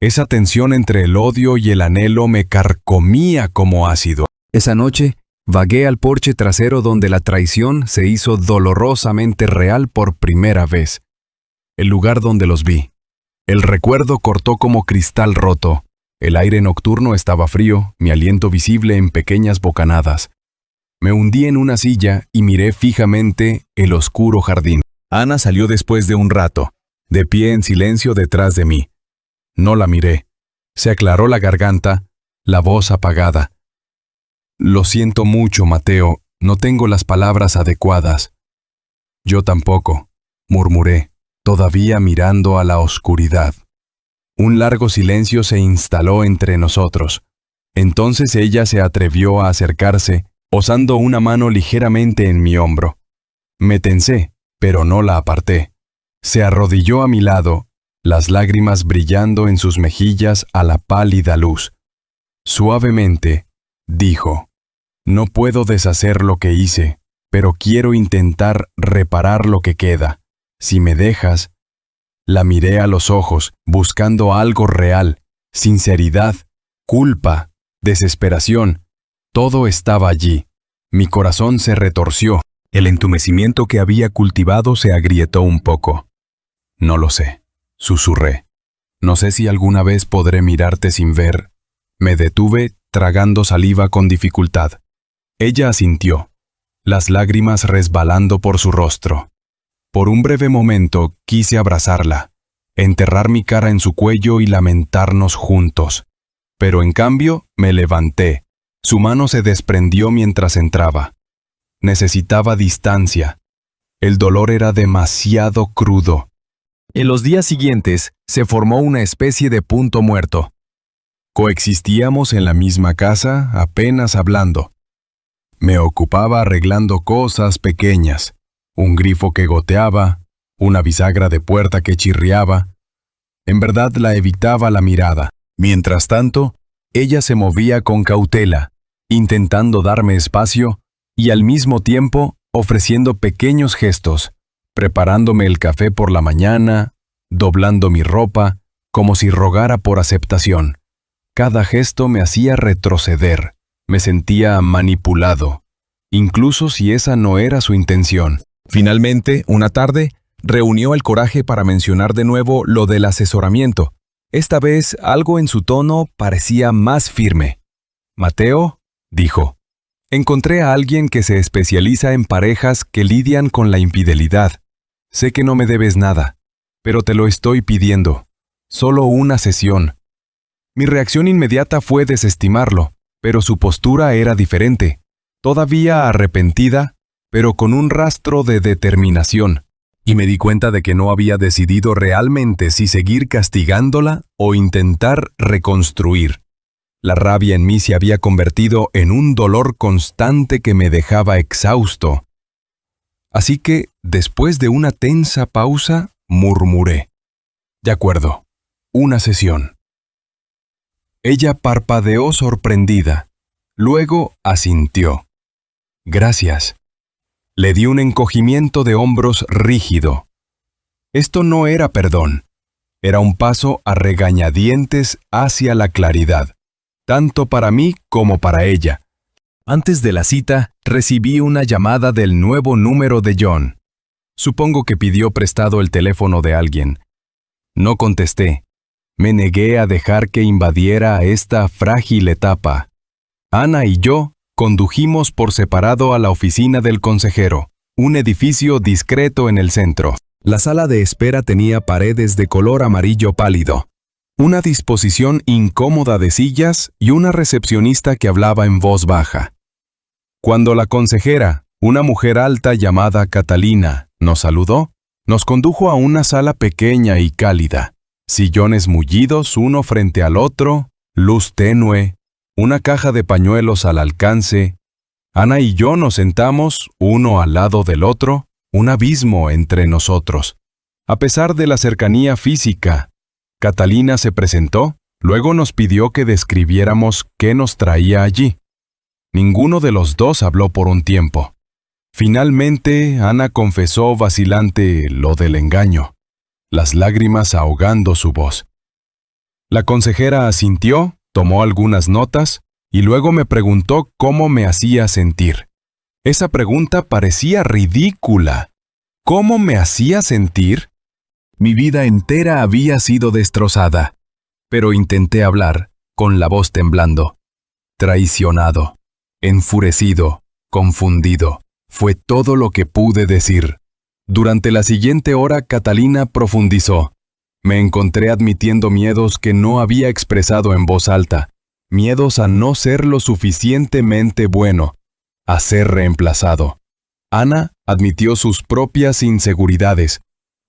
Esa tensión entre el odio y el anhelo me carcomía como ácido. Esa noche, vagué al porche trasero donde la traición se hizo dolorosamente real por primera vez. El lugar donde los vi. El recuerdo cortó como cristal roto. El aire nocturno estaba frío, mi aliento visible en pequeñas bocanadas. Me hundí en una silla y miré fijamente el oscuro jardín. Ana salió después de un rato, de pie en silencio detrás de mí. No la miré. Se aclaró la garganta, la voz apagada. Lo siento mucho, Mateo, no tengo las palabras adecuadas. Yo tampoco, murmuré, todavía mirando a la oscuridad. Un largo silencio se instaló entre nosotros. Entonces ella se atrevió a acercarse, posando una mano ligeramente en mi hombro. Me tensé, pero no la aparté. Se arrodilló a mi lado las lágrimas brillando en sus mejillas a la pálida luz. Suavemente, dijo, «No puedo deshacer lo que hice, pero quiero intentar reparar lo que queda. Si me dejas». La miré a los ojos, buscando algo real, sinceridad, culpa, desesperación. Todo estaba allí. Mi corazón se retorció. El entumecimiento que había cultivado se agrietó un poco. «No lo sé», susurré. «No sé si alguna vez podré mirarte sin ver». Me detuve, tragando saliva con dificultad. Ella asintió, las lágrimas resbalando por su rostro. Por un breve momento quise abrazarla, enterrar mi cara en su cuello y lamentarnos juntos. Pero en cambio me levanté. Su mano se desprendió mientras entraba. Necesitaba distancia. El dolor era demasiado crudo. En los días siguientes se formó una especie de punto muerto. Coexistíamos en la misma casa, apenas hablando. Me ocupaba arreglando cosas pequeñas, un grifo que goteaba, una bisagra de puerta que chirriaba. En verdad la evitaba la mirada. Mientras tanto, ella se movía con cautela, intentando darme espacio y al mismo tiempo ofreciendo pequeños gestos, preparándome el café por la mañana, doblando mi ropa, como si rogara por aceptación. Cada gesto me hacía retroceder, me sentía manipulado, incluso si esa no era su intención. Finalmente, una tarde, reunió el coraje para mencionar de nuevo lo del asesoramiento. Esta vez algo en su tono parecía más firme. «Mateo», dijo, «encontré a alguien que se especializa en parejas que lidian con la infidelidad. Sé que no me debes nada, pero te lo estoy pidiendo. Solo una sesión». Mi reacción inmediata fue desestimarlo, pero su postura era diferente, todavía arrepentida, pero con un rastro de determinación, y me di cuenta de que no había decidido realmente si seguir castigándola o intentar reconstruir. La rabia en mí se había convertido en un dolor constante que me dejaba exhausto. Así que, después de una tensa pausa, murmuré, «De acuerdo, una sesión». Ella parpadeó sorprendida, luego asintió. «Gracias». Le di un encogimiento de hombros rígido. Esto no era perdón, era un paso a regañadientes hacia la claridad, tanto para mí como para ella. Antes de la cita, recibí una llamada del nuevo número de John. Supongo que pidió prestado el teléfono de alguien. No contesté. Me negué a dejar que invadiera esta frágil etapa. Ana y yo condujimos por separado a la oficina del consejero, un edificio discreto en el centro. La sala de espera tenía paredes de color amarillo pálido, una disposición incómoda de sillas y una recepcionista que hablaba en voz baja. Cuando la consejera, una mujer alta llamada Catalina, nos saludó, nos condujo a una sala pequeña y cálida. Sillones mullidos uno frente al otro, luz tenue, una caja de pañuelos al alcance. Ana y yo nos sentamos, uno al lado del otro, un abismo entre nosotros. A pesar de la cercanía física, Catalina se presentó, luego nos pidió que describiéramos qué nos traía allí. Ninguno de los dos habló por un tiempo. Finalmente, Ana confesó vacilante lo del engaño, las lágrimas ahogando su voz. La consejera asintió, tomó algunas notas y luego me preguntó cómo me hacía sentir. Esa pregunta parecía ridícula. ¿Cómo me hacía sentir? Mi vida entera había sido destrozada, pero intenté hablar, con la voz temblando. Traicionado, enfurecido, confundido, fue todo lo que pude decir. Durante la siguiente hora, Catalina profundizó. Me encontré admitiendo miedos que no había expresado en voz alta, miedos a no ser lo suficientemente bueno, a ser reemplazado. Ana admitió sus propias inseguridades,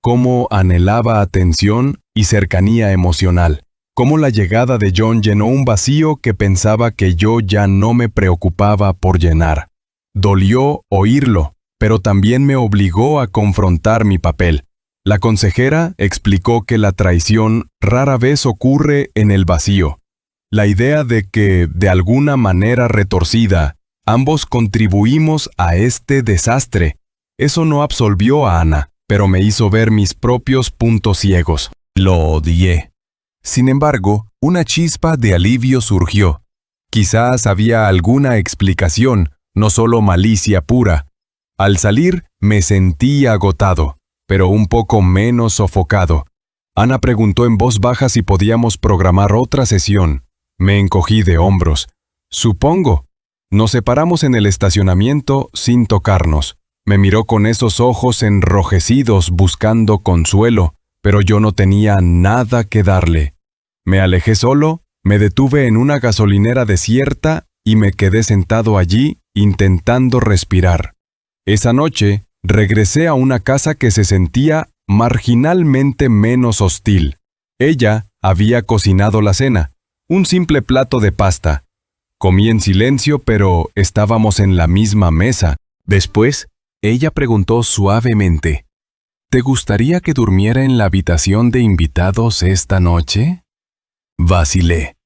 cómo anhelaba atención y cercanía emocional, cómo la llegada de John llenó un vacío que pensaba que yo ya no me preocupaba por llenar. Dolió oírlo, pero también me obligó a confrontar mi papel. La consejera explicó que la traición rara vez ocurre en el vacío. La idea de que, de alguna manera retorcida, ambos contribuimos a este desastre. Eso no absolvió a Ana, pero me hizo ver mis propios puntos ciegos. Lo odié. Sin embargo, una chispa de alivio surgió. Quizás había alguna explicación, no solo malicia pura. Al salir, me sentí agotado, pero un poco menos sofocado. Ana preguntó en voz baja si podíamos programar otra sesión. Me encogí de hombros. Supongo. Nos separamos en el estacionamiento sin tocarnos. Me miró con esos ojos enrojecidos buscando consuelo, pero yo no tenía nada que darle. Me alejé solo, me detuve en una gasolinera desierta y me quedé sentado allí intentando respirar. Esa noche, regresé a una casa que se sentía marginalmente menos hostil. Ella había cocinado la cena, un simple plato de pasta. Comí en silencio, pero estábamos en la misma mesa. Después, ella preguntó suavemente, ¿te gustaría que durmiera en la habitación de invitados esta noche? Vacilé.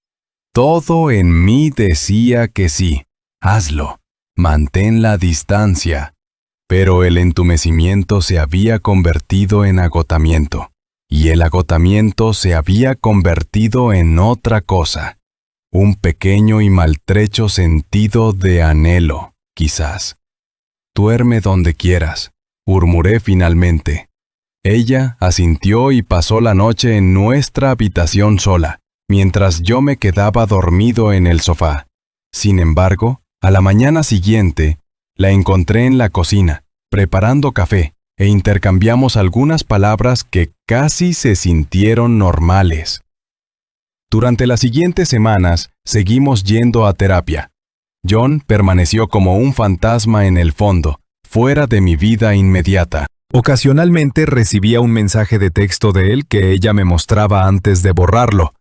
Todo en mí decía que sí. Hazlo. Mantén la distancia. Pero el entumecimiento se había convertido en agotamiento. Y el agotamiento se había convertido en otra cosa. Un pequeño y maltrecho sentido de anhelo, quizás. Duerme donde quieras, murmuré finalmente. Ella asintió y pasó la noche en nuestra habitación sola, mientras yo me quedaba dormido en el sofá. Sin embargo, a la mañana siguiente, la encontré en la cocina, preparando café, e intercambiamos algunas palabras que casi se sintieron normales. Durante las siguientes semanas, seguimos yendo a terapia. John permaneció como un fantasma en el fondo, fuera de mi vida inmediata. Ocasionalmente recibía un mensaje de texto de él que ella me mostraba antes de borrarlo,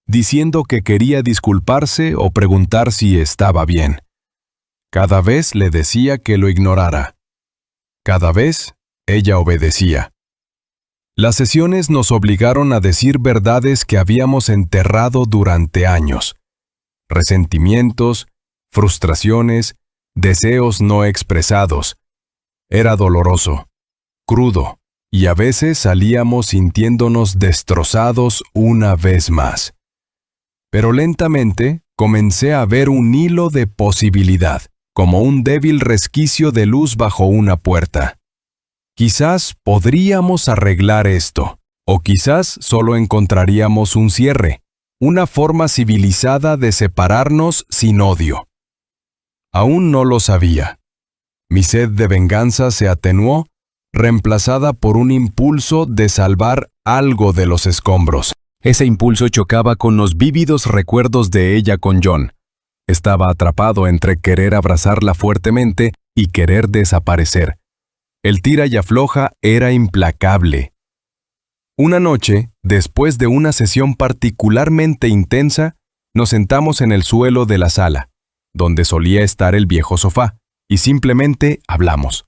diciendo que quería disculparse o preguntar si estaba bien. Cada vez le decía que lo ignorara. Cada vez, ella obedecía. Las sesiones nos obligaron a decir verdades que habíamos enterrado durante años. Resentimientos, frustraciones, deseos no expresados. Era doloroso, crudo, y a veces salíamos sintiéndonos destrozados una vez más. Pero lentamente comencé a ver un hilo de posibilidad, como un débil resquicio de luz bajo una puerta. Quizás podríamos arreglar esto, o quizás solo encontraríamos un cierre, una forma civilizada de separarnos sin odio. Aún no lo sabía. Mi sed de venganza se atenuó, reemplazada por un impulso de salvar algo de los escombros. Ese impulso chocaba con los vívidos recuerdos de ella con John. Estaba atrapado entre querer abrazarla fuertemente y querer desaparecer. El tira y afloja era implacable. Una noche, después de una sesión particularmente intensa, nos sentamos en el suelo de la sala, donde solía estar el viejo sofá, y simplemente hablamos.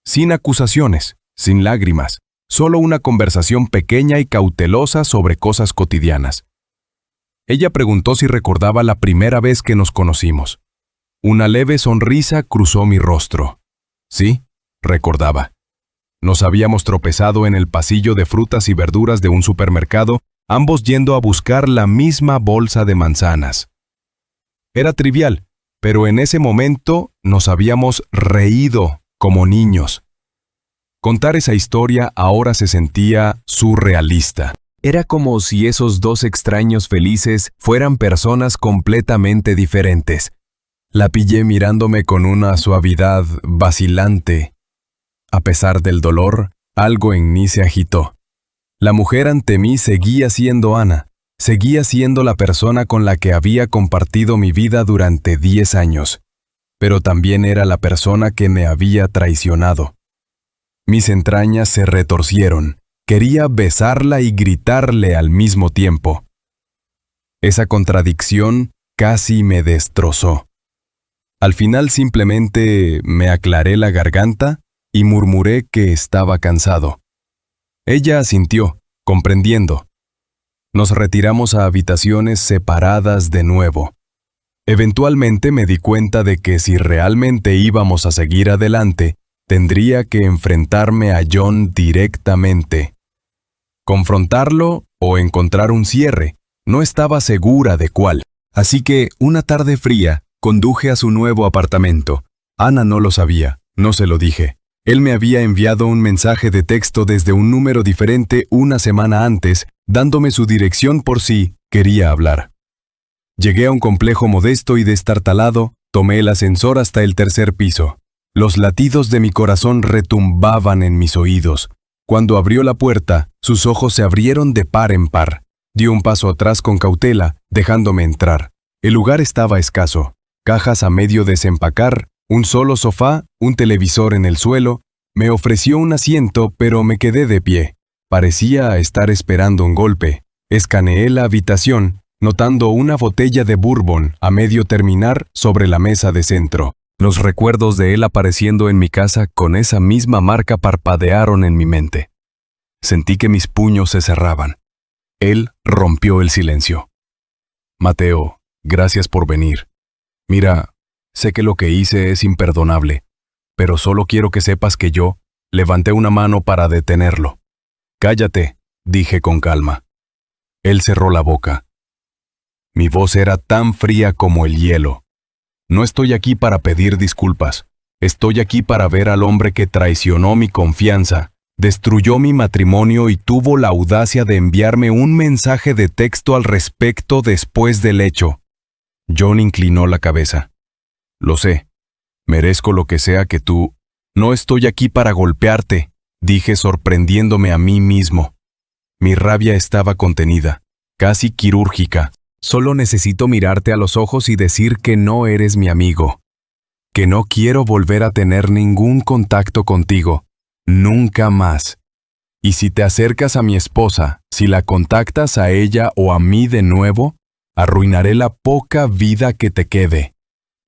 Sin acusaciones, sin lágrimas, solo una conversación pequeña y cautelosa sobre cosas cotidianas. Ella preguntó si recordaba la primera vez que nos conocimos. Una leve sonrisa cruzó mi rostro. Sí, recordaba. Nos habíamos tropezado en el pasillo de frutas y verduras de un supermercado, ambos yendo a buscar la misma bolsa de manzanas. Era trivial, pero en ese momento nos habíamos reído como niños. Contar esa historia ahora se sentía surrealista. Era como si esos dos extraños felices fueran personas completamente diferentes. La pillé mirándome con una suavidad vacilante. A pesar del dolor, algo en mí se agitó. La mujer ante mí seguía siendo Ana, seguía siendo la persona con la que había compartido mi vida durante 10 años, pero también era la persona que me había traicionado. Mis entrañas se retorcieron, quería besarla y gritarle al mismo tiempo. Esa contradicción casi me destrozó. Al final simplemente me aclaré la garganta y murmuré que estaba cansado. Ella asintió, comprendiendo. Nos retiramos a habitaciones separadas de nuevo. Eventualmente me di cuenta de que si realmente íbamos a seguir adelante, tendría que enfrentarme a John directamente. Confrontarlo o encontrar un cierre, no estaba segura de cuál. Así que, una tarde fría, conduje a su nuevo apartamento. Ana no lo sabía, no se lo dije. Él me había enviado un mensaje de texto desde un número diferente una semana antes, dándome su dirección por si quería hablar. Llegué a un complejo modesto y destartalado, tomé el ascensor hasta el 3er piso. Los latidos de mi corazón retumbaban en mis oídos. Cuando abrió la puerta, sus ojos se abrieron de par en par. Dio un paso atrás con cautela, dejándome entrar. El lugar estaba escaso. Cajas a medio desempacar, un solo sofá, un televisor en el suelo. Me ofreció un asiento, pero me quedé de pie. Parecía estar esperando un golpe. Escaneé la habitación, notando una botella de bourbon a medio terminar sobre la mesa de centro. Los recuerdos de él apareciendo en mi casa con esa misma marca parpadearon en mi mente. Sentí que mis puños se cerraban. Él rompió el silencio. Mateo, gracias por venir. Mira, sé que lo que hice es imperdonable, pero solo quiero que sepas que yo levanté una mano para detenerlo. Cállate, dije con calma. Él cerró la boca. Mi voz era tan fría como el hielo. No estoy aquí para pedir disculpas. Estoy aquí para ver al hombre que traicionó mi confianza, destruyó mi matrimonio y tuvo la audacia de enviarme un mensaje de texto al respecto después del hecho. John inclinó la cabeza. Lo sé. Merezco lo que sea que tú... No estoy aquí para golpearte, dije sorprendiéndome a mí mismo. Mi rabia estaba contenida, casi quirúrgica. Solo necesito mirarte a los ojos y decir que no eres mi amigo. Que no quiero volver a tener ningún contacto contigo. Nunca más. Y si te acercas a mi esposa, si la contactas a ella o a mí de nuevo, arruinaré la poca vida que te quede.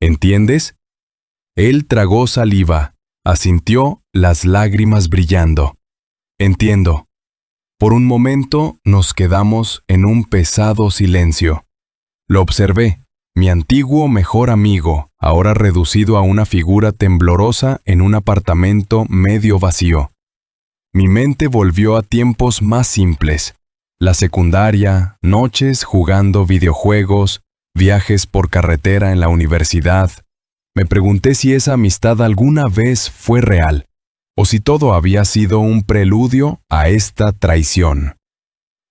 ¿Entiendes? Él tragó saliva, asintió, las lágrimas brillando. Entiendo. Por un momento nos quedamos en un pesado silencio. Lo observé, mi antiguo mejor amigo, ahora reducido a una figura temblorosa en un apartamento medio vacío. Mi mente volvió a tiempos más simples. La secundaria, noches jugando videojuegos, viajes por carretera en la universidad. Me pregunté si esa amistad alguna vez fue real, o si todo había sido un preludio a esta traición.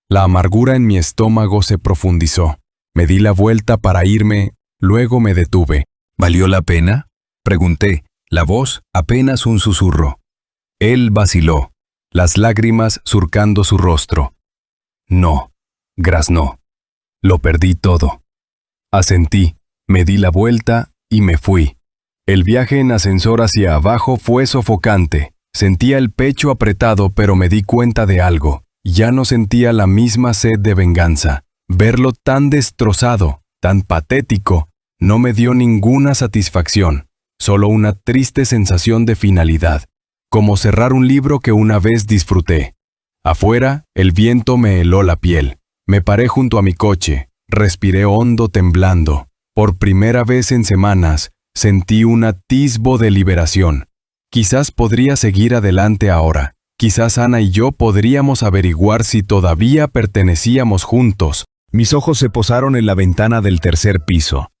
La amargura en mi estómago se profundizó. Me di la vuelta para irme, luego me detuve. ¿Valió la pena? Pregunté, la voz apenas un susurro. Él vaciló, las lágrimas surcando su rostro. No, graznó. Lo perdí todo. Asentí, me di la vuelta y me fui. El viaje en ascensor hacia abajo fue sofocante. Sentía el pecho apretado, pero me di cuenta de algo. Ya no sentía la misma sed de venganza. Verlo tan destrozado, tan patético, no me dio ninguna satisfacción, solo una triste sensación de finalidad, como cerrar un libro que una vez disfruté. Afuera, el viento me heló la piel. Me paré junto a mi coche, respiré hondo temblando. Por primera vez en semanas, sentí un atisbo de liberación. Quizás podría seguir adelante ahora. Quizás Ana y yo podríamos averiguar si todavía pertenecíamos juntos. Mis ojos se posaron en la ventana del 3er piso.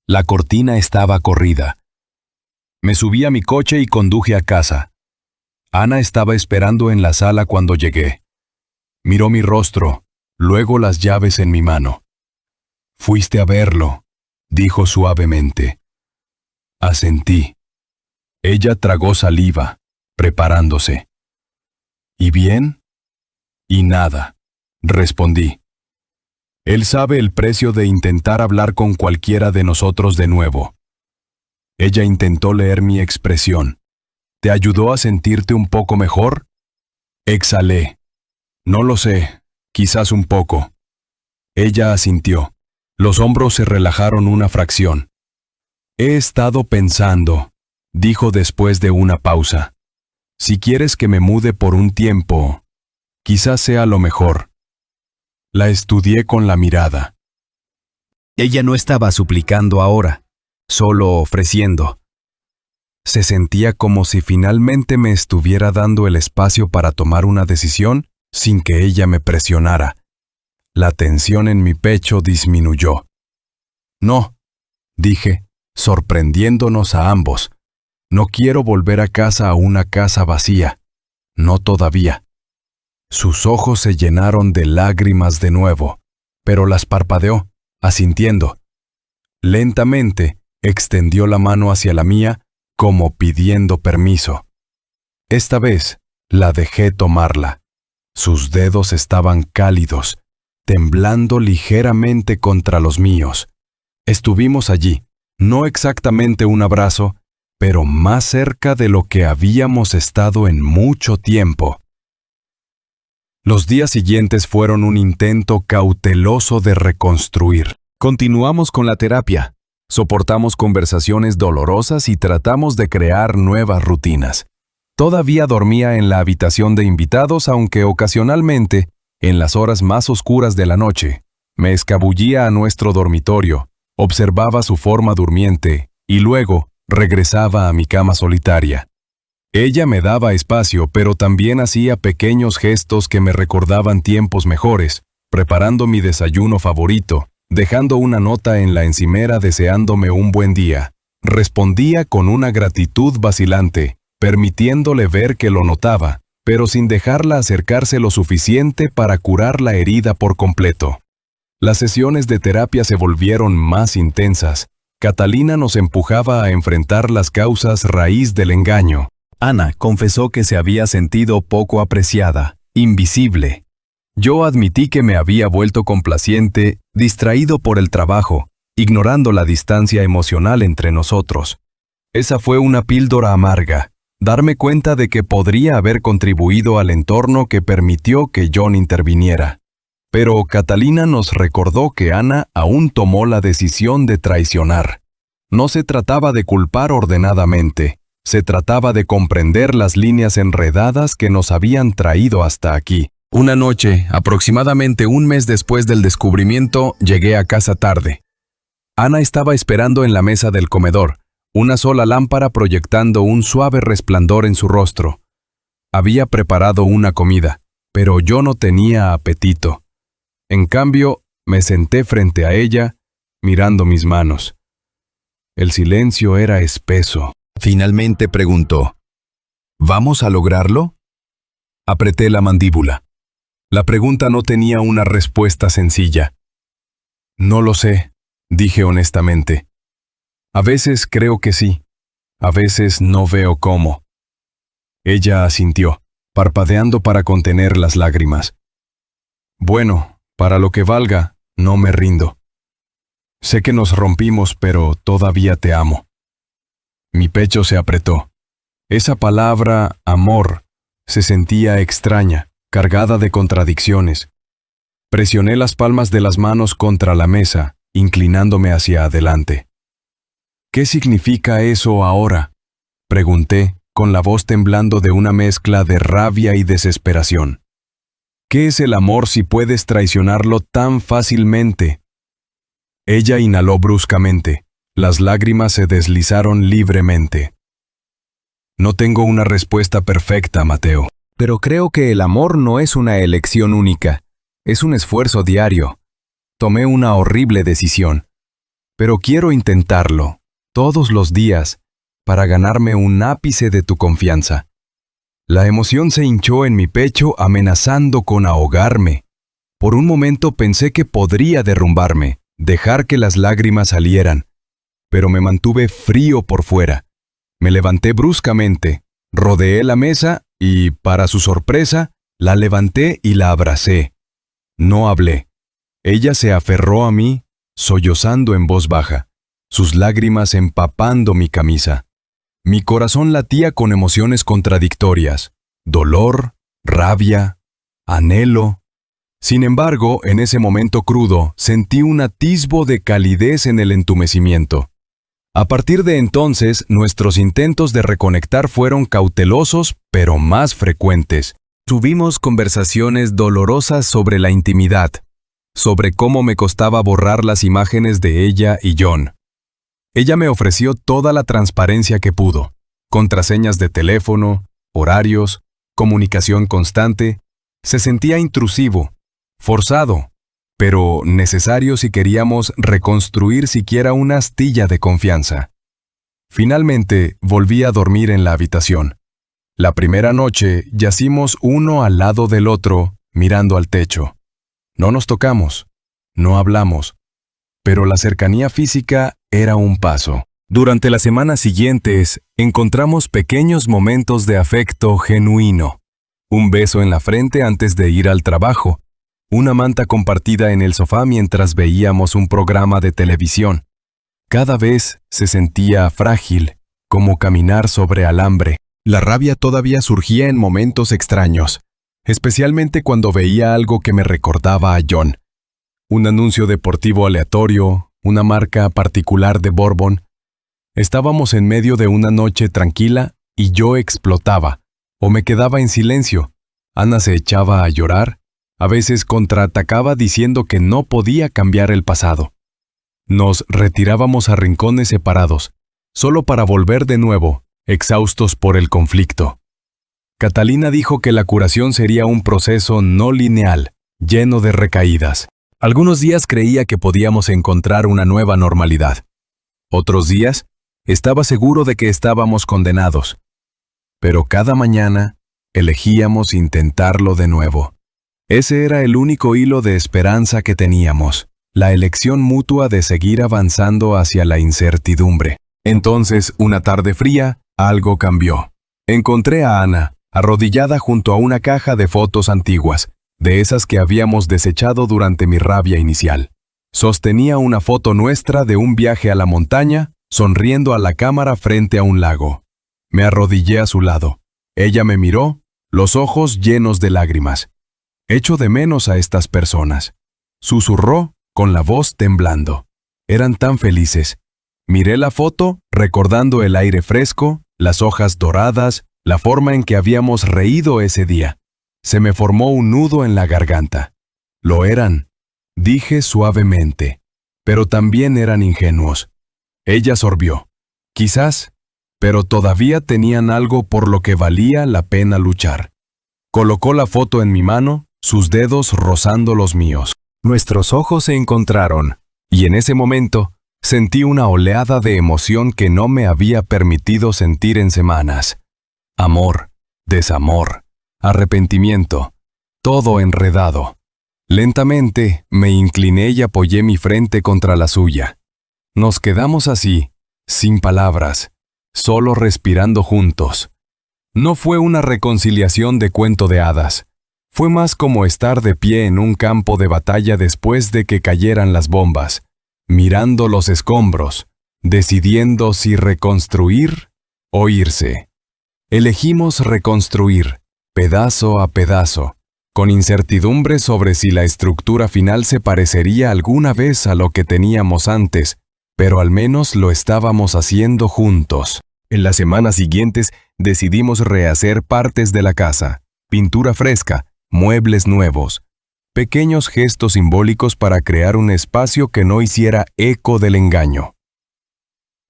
La cortina estaba corrida. Me subí a mi coche y conduje a casa. Ana estaba esperando en la sala cuando llegué. Miró mi rostro, luego las llaves en mi mano. «Fuiste a verlo», dijo suavemente. Asentí. Ella tragó saliva, preparándose. «¿Y bien?» «Y nada», respondí. Él sabe el precio de intentar hablar con cualquiera de nosotros de nuevo. Ella intentó leer mi expresión. ¿Te ayudó a sentirte un poco mejor? Exhalé. No lo sé, quizás un poco. Ella asintió. Los hombros se relajaron una fracción. He estado pensando, dijo después de una pausa. Si quieres que me mude por un tiempo, quizás sea lo mejor. La estudié con la mirada. Ella no estaba suplicando ahora, solo ofreciendo. Se sentía como si finalmente me estuviera dando el espacio para tomar una decisión sin que ella me presionara. La tensión en mi pecho disminuyó. No, dije, sorprendiéndonos a ambos. No quiero volver a casa, a una casa vacía. No todavía. Sus ojos se llenaron de lágrimas de nuevo, pero las parpadeó, asintiendo. Lentamente, extendió la mano hacia la mía, como pidiendo permiso. Esta vez, la dejé tomarla. Sus dedos estaban cálidos, temblando ligeramente contra los míos. Estuvimos allí, no exactamente un abrazo, pero más cerca de lo que habíamos estado en mucho tiempo. Los días siguientes fueron un intento cauteloso de reconstruir. Continuamos con la terapia, soportamos conversaciones dolorosas y tratamos de crear nuevas rutinas. Todavía dormía en la habitación de invitados, aunque ocasionalmente, en las horas más oscuras de la noche, me escabullía a nuestro dormitorio, observaba su forma durmiente y luego regresaba a mi cama solitaria. Ella me daba espacio, pero también hacía pequeños gestos que me recordaban tiempos mejores, preparando mi desayuno favorito, dejando una nota en la encimera deseándome un buen día. Respondía con una gratitud vacilante, permitiéndole ver que lo notaba, pero sin dejarla acercarse lo suficiente para curar la herida por completo. Las sesiones de terapia se volvieron más intensas. Catalina nos empujaba a enfrentar las causas raíz del engaño. Ana confesó que se había sentido poco apreciada, invisible. Yo admití que me había vuelto complaciente, distraído por el trabajo, ignorando la distancia emocional entre nosotros. Esa fue una píldora amarga, darme cuenta de que podría haber contribuido al entorno que permitió que John interviniera. Pero Catalina nos recordó que Ana aún tomó la decisión de traicionar. No se trataba de culpar ordenadamente, se trataba de comprender las líneas enredadas que nos habían traído hasta aquí. Una noche, aproximadamente un mes después del descubrimiento, llegué a casa tarde. Ana estaba esperando en la mesa del comedor, una sola lámpara proyectando un suave resplandor en su rostro. Había preparado una comida, pero yo no tenía apetito. En cambio, me senté frente a ella, mirando mis manos. El silencio era espeso. Finalmente preguntó, ¿vamos a lograrlo? Apreté la mandíbula. La pregunta no tenía una respuesta sencilla. No lo sé, dije honestamente. A veces creo que sí, a veces no veo cómo. Ella asintió, parpadeando para contener las lágrimas. Bueno, para lo que valga, no me rindo. Sé que nos rompimos, pero todavía te amo. Mi pecho se apretó. Esa palabra, amor, se sentía extraña, cargada de contradicciones. Presioné las palmas de las manos contra la mesa, inclinándome hacia adelante. ¿Qué significa eso ahora?, pregunté, con la voz temblando de una mezcla de rabia y desesperación. ¿Qué es el amor si puedes traicionarlo tan fácilmente? Ella inhaló bruscamente. Las lágrimas se deslizaron libremente. No tengo una respuesta perfecta, Mateo. Pero creo que el amor no es una elección única. Es un esfuerzo diario. Tomé una horrible decisión. Pero quiero intentarlo, todos los días, para ganarme un ápice de tu confianza. La emoción se hinchó en mi pecho, amenazando con ahogarme. Por un momento pensé que podría derrumbarme, dejar que las lágrimas salieran. Pero me mantuve frío por fuera. Me levanté bruscamente, rodeé la mesa y, para su sorpresa, la levanté y la abracé. No hablé. Ella se aferró a mí, sollozando en voz baja, sus lágrimas empapando mi camisa. Mi corazón latía con emociones contradictorias, dolor, rabia, anhelo. Sin embargo, en ese momento crudo, sentí un atisbo de calidez en el entumecimiento. A partir de entonces, nuestros intentos de reconectar fueron cautelosos, pero más frecuentes. Tuvimos conversaciones dolorosas sobre la intimidad, sobre cómo me costaba borrar las imágenes de ella y John. Ella me ofreció toda la transparencia que pudo, contraseñas de teléfono, horarios, comunicación constante. Se sentía intrusivo, forzado, pero necesario si queríamos reconstruir siquiera una astilla de confianza. Finalmente, volví a dormir en la habitación. La primera noche yacimos uno al lado del otro, mirando al techo. No nos tocamos, no hablamos, pero la cercanía física era un paso. Durante las semanas siguientes, encontramos pequeños momentos de afecto genuino. Un beso en la frente antes de ir al trabajo, una manta compartida en el sofá mientras veíamos un programa de televisión. Cada vez se sentía frágil, como caminar sobre alambre. La rabia todavía surgía en momentos extraños, especialmente cuando veía algo que me recordaba a John. Un anuncio deportivo aleatorio, una marca particular de Bourbon. Estábamos en medio de una noche tranquila y yo explotaba, o me quedaba en silencio. Ana se echaba a llorar, a veces contraatacaba diciendo que no podía cambiar el pasado. Nos retirábamos a rincones separados, solo para volver de nuevo, exhaustos por el conflicto. Catalina dijo que la curación sería un proceso no lineal, lleno de recaídas. Algunos días creía que podíamos encontrar una nueva normalidad. Otros días, estaba seguro de que estábamos condenados. Pero cada mañana, elegíamos intentarlo de nuevo. Ese era el único hilo de esperanza que teníamos, la elección mutua de seguir avanzando hacia la incertidumbre. Entonces, una tarde fría, algo cambió. Encontré a Ana, arrodillada junto a una caja de fotos antiguas, de esas que habíamos desechado durante mi rabia inicial. Sostenía una foto nuestra de un viaje a la montaña, sonriendo a la cámara frente a un lago. Me arrodillé a su lado. Ella me miró, los ojos llenos de lágrimas. Echo de menos a estas personas. Susurró con la voz temblando. Eran tan felices. Miré la foto, recordando el aire fresco, las hojas doradas, la forma en que habíamos reído ese día. Se me formó un nudo en la garganta. Lo eran, dije suavemente, pero también eran ingenuos. Ella sorbió. Quizás, pero todavía tenían algo por lo que valía la pena luchar. Colocó la foto en mi mano, sus dedos rozando los míos. Nuestros ojos se encontraron, y en ese momento sentí una oleada de emoción que no me había permitido sentir en semanas. Amor, desamor, arrepentimiento, todo enredado. Lentamente me incliné y apoyé mi frente contra la suya. Nos quedamos así, sin palabras, solo respirando juntos. No fue una reconciliación de cuento de hadas. Fue más como estar de pie en un campo de batalla después de que cayeran las bombas, mirando los escombros, decidiendo si reconstruir o irse. Elegimos reconstruir, pedazo a pedazo, con incertidumbre sobre si la estructura final se parecería alguna vez a lo que teníamos antes, pero al menos lo estábamos haciendo juntos. En las semanas siguientes decidimos rehacer partes de la casa, pintura fresca, muebles nuevos, pequeños gestos simbólicos para crear un espacio que no hiciera eco del engaño.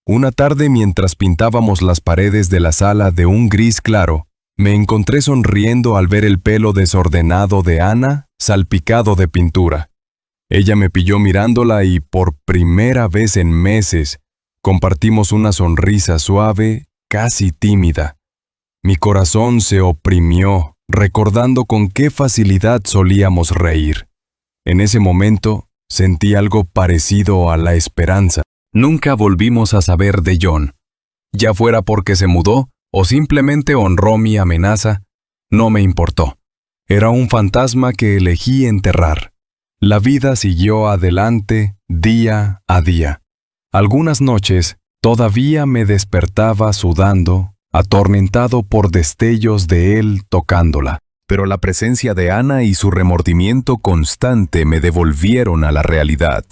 Una tarde, mientras pintábamos las paredes de la sala de un gris claro, me encontré sonriendo al ver el pelo desordenado de Ana salpicado de pintura. Ella me pilló mirándola y, por primera vez en meses, compartimos una sonrisa suave, casi tímida. Mi corazón se oprimió, recordando con qué facilidad solíamos reír. En ese momento, sentí algo parecido a la esperanza. Nunca volvimos a saber de John. Ya fuera porque se mudó o simplemente honró mi amenaza, no me importó. Era un fantasma que elegí enterrar. La vida siguió adelante día a día. Algunas noches todavía me despertaba sudando, atormentado por destellos de él tocándola, pero la presencia de Ana y su remordimiento constante me devolvieron a la realidad.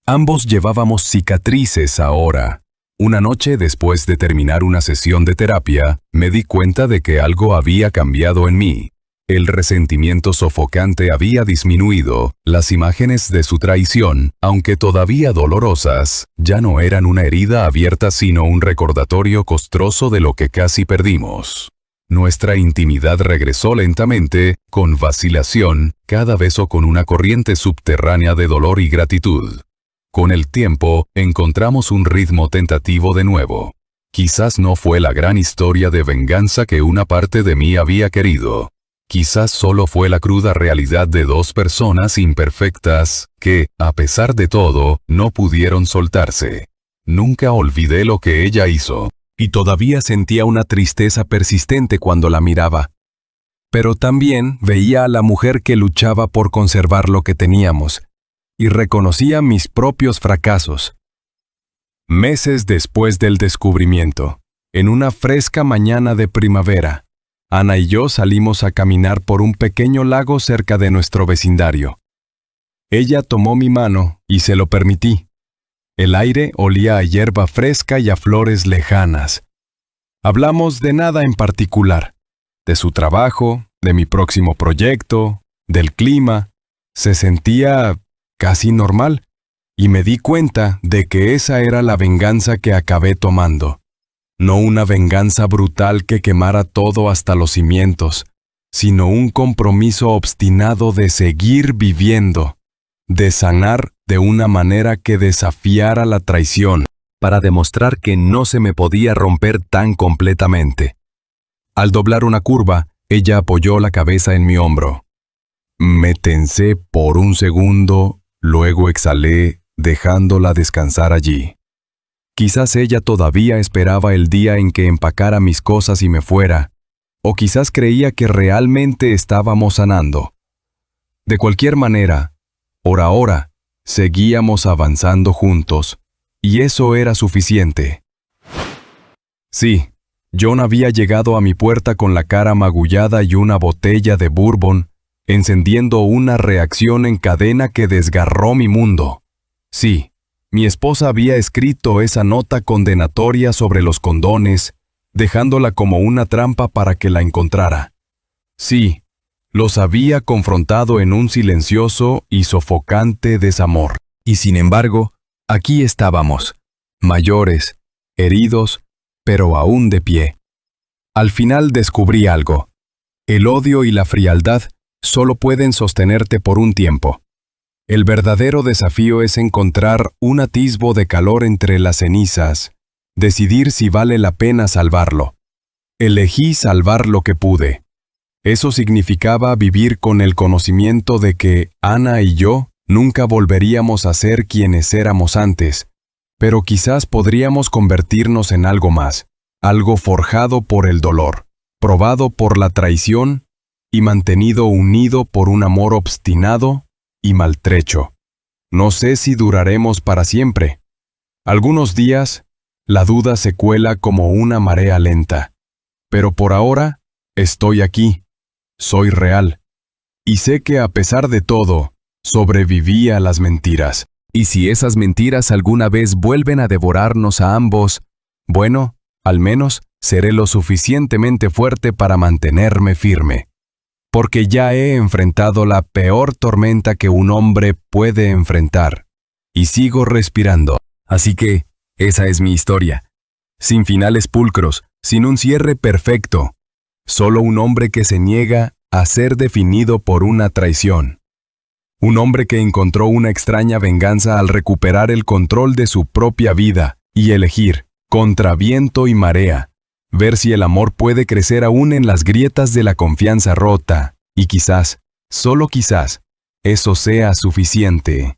Ambos llevábamos cicatrices ahora, Una noche después de terminar una sesión de terapia, me di cuenta de que algo había cambiado en mí. El resentimiento sofocante había disminuido, las imágenes de su traición, aunque todavía dolorosas, ya no eran una herida abierta sino un recordatorio costroso de lo que casi perdimos. Nuestra intimidad regresó lentamente, con vacilación, cada beso con una corriente subterránea de dolor y gratitud. Con el tiempo, encontramos un ritmo tentativo de nuevo. Quizás no fue la gran historia de venganza que una parte de mí había querido. Quizás solo fue la cruda realidad de dos personas imperfectas, que, a pesar de todo, no pudieron soltarse. Nunca olvidé lo que ella hizo, y todavía sentía una tristeza persistente cuando la miraba. Pero también veía a la mujer que luchaba por conservar lo que teníamos, y reconocía mis propios fracasos. Meses después del descubrimiento, en una fresca mañana de primavera, Ana y yo salimos a caminar por un pequeño lago cerca de nuestro vecindario. Ella tomó mi mano y se lo permití. El aire olía a hierba fresca y a flores lejanas. Hablamos de nada en particular, de su trabajo, de mi próximo proyecto, del clima. Se sentía casi normal, y me di cuenta de que esa era la venganza que acabé tomando. No una venganza brutal que quemara todo hasta los cimientos, sino un compromiso obstinado de seguir viviendo, de sanar de una manera que desafiara la traición, para demostrar que no se me podía romper tan completamente. Al doblar una curva, ella apoyó la cabeza en mi hombro. Me tensé por un segundo, luego exhalé, dejándola descansar allí. Quizás ella todavía esperaba el día en que empacara mis cosas y me fuera, o quizás creía que realmente estábamos sanando. De cualquier manera, hora a hora, seguíamos avanzando juntos, y eso era suficiente. Sí, John había llegado a mi puerta con la cara magullada y una botella de bourbon, encendiendo una reacción en cadena que desgarró mi mundo. Sí, mi esposa había escrito esa nota condenatoria sobre los condones, dejándola como una trampa para que la encontrara. Sí, los había confrontado en un silencioso y sofocante desamor. Y sin embargo, aquí estábamos, mayores, heridos, pero aún de pie. Al final descubrí algo. El odio y la frialdad solo pueden sostenerte por un tiempo. El verdadero desafío es encontrar un atisbo de calor entre las cenizas, decidir si vale la pena salvarlo. Elegí salvar lo que pude. Eso significaba vivir con el conocimiento de que Ana y yo nunca volveríamos a ser quienes éramos antes, pero quizás podríamos convertirnos en algo más, algo forjado por el dolor, probado por la traición y mantenido unido por un amor obstinado y maltrecho. No sé si duraremos para siempre. Algunos días, la duda se cuela como una marea lenta. Pero por ahora, estoy aquí. Soy real. Y sé que a pesar de todo, sobreviví a las mentiras. Y si esas mentiras alguna vez vuelven a devorarnos a ambos, bueno, al menos seré lo suficientemente fuerte para mantenerme firme. Porque ya he enfrentado la peor tormenta que un hombre puede enfrentar, y sigo respirando. Así que, esa es mi historia. Sin finales pulcros, sin un cierre perfecto. Solo un hombre que se niega a ser definido por una traición. Un hombre que encontró una extraña venganza al recuperar el control de su propia vida y elegir, contra viento y marea, ver si el amor puede crecer aún en las grietas de la confianza rota, y quizás, solo quizás, eso sea suficiente.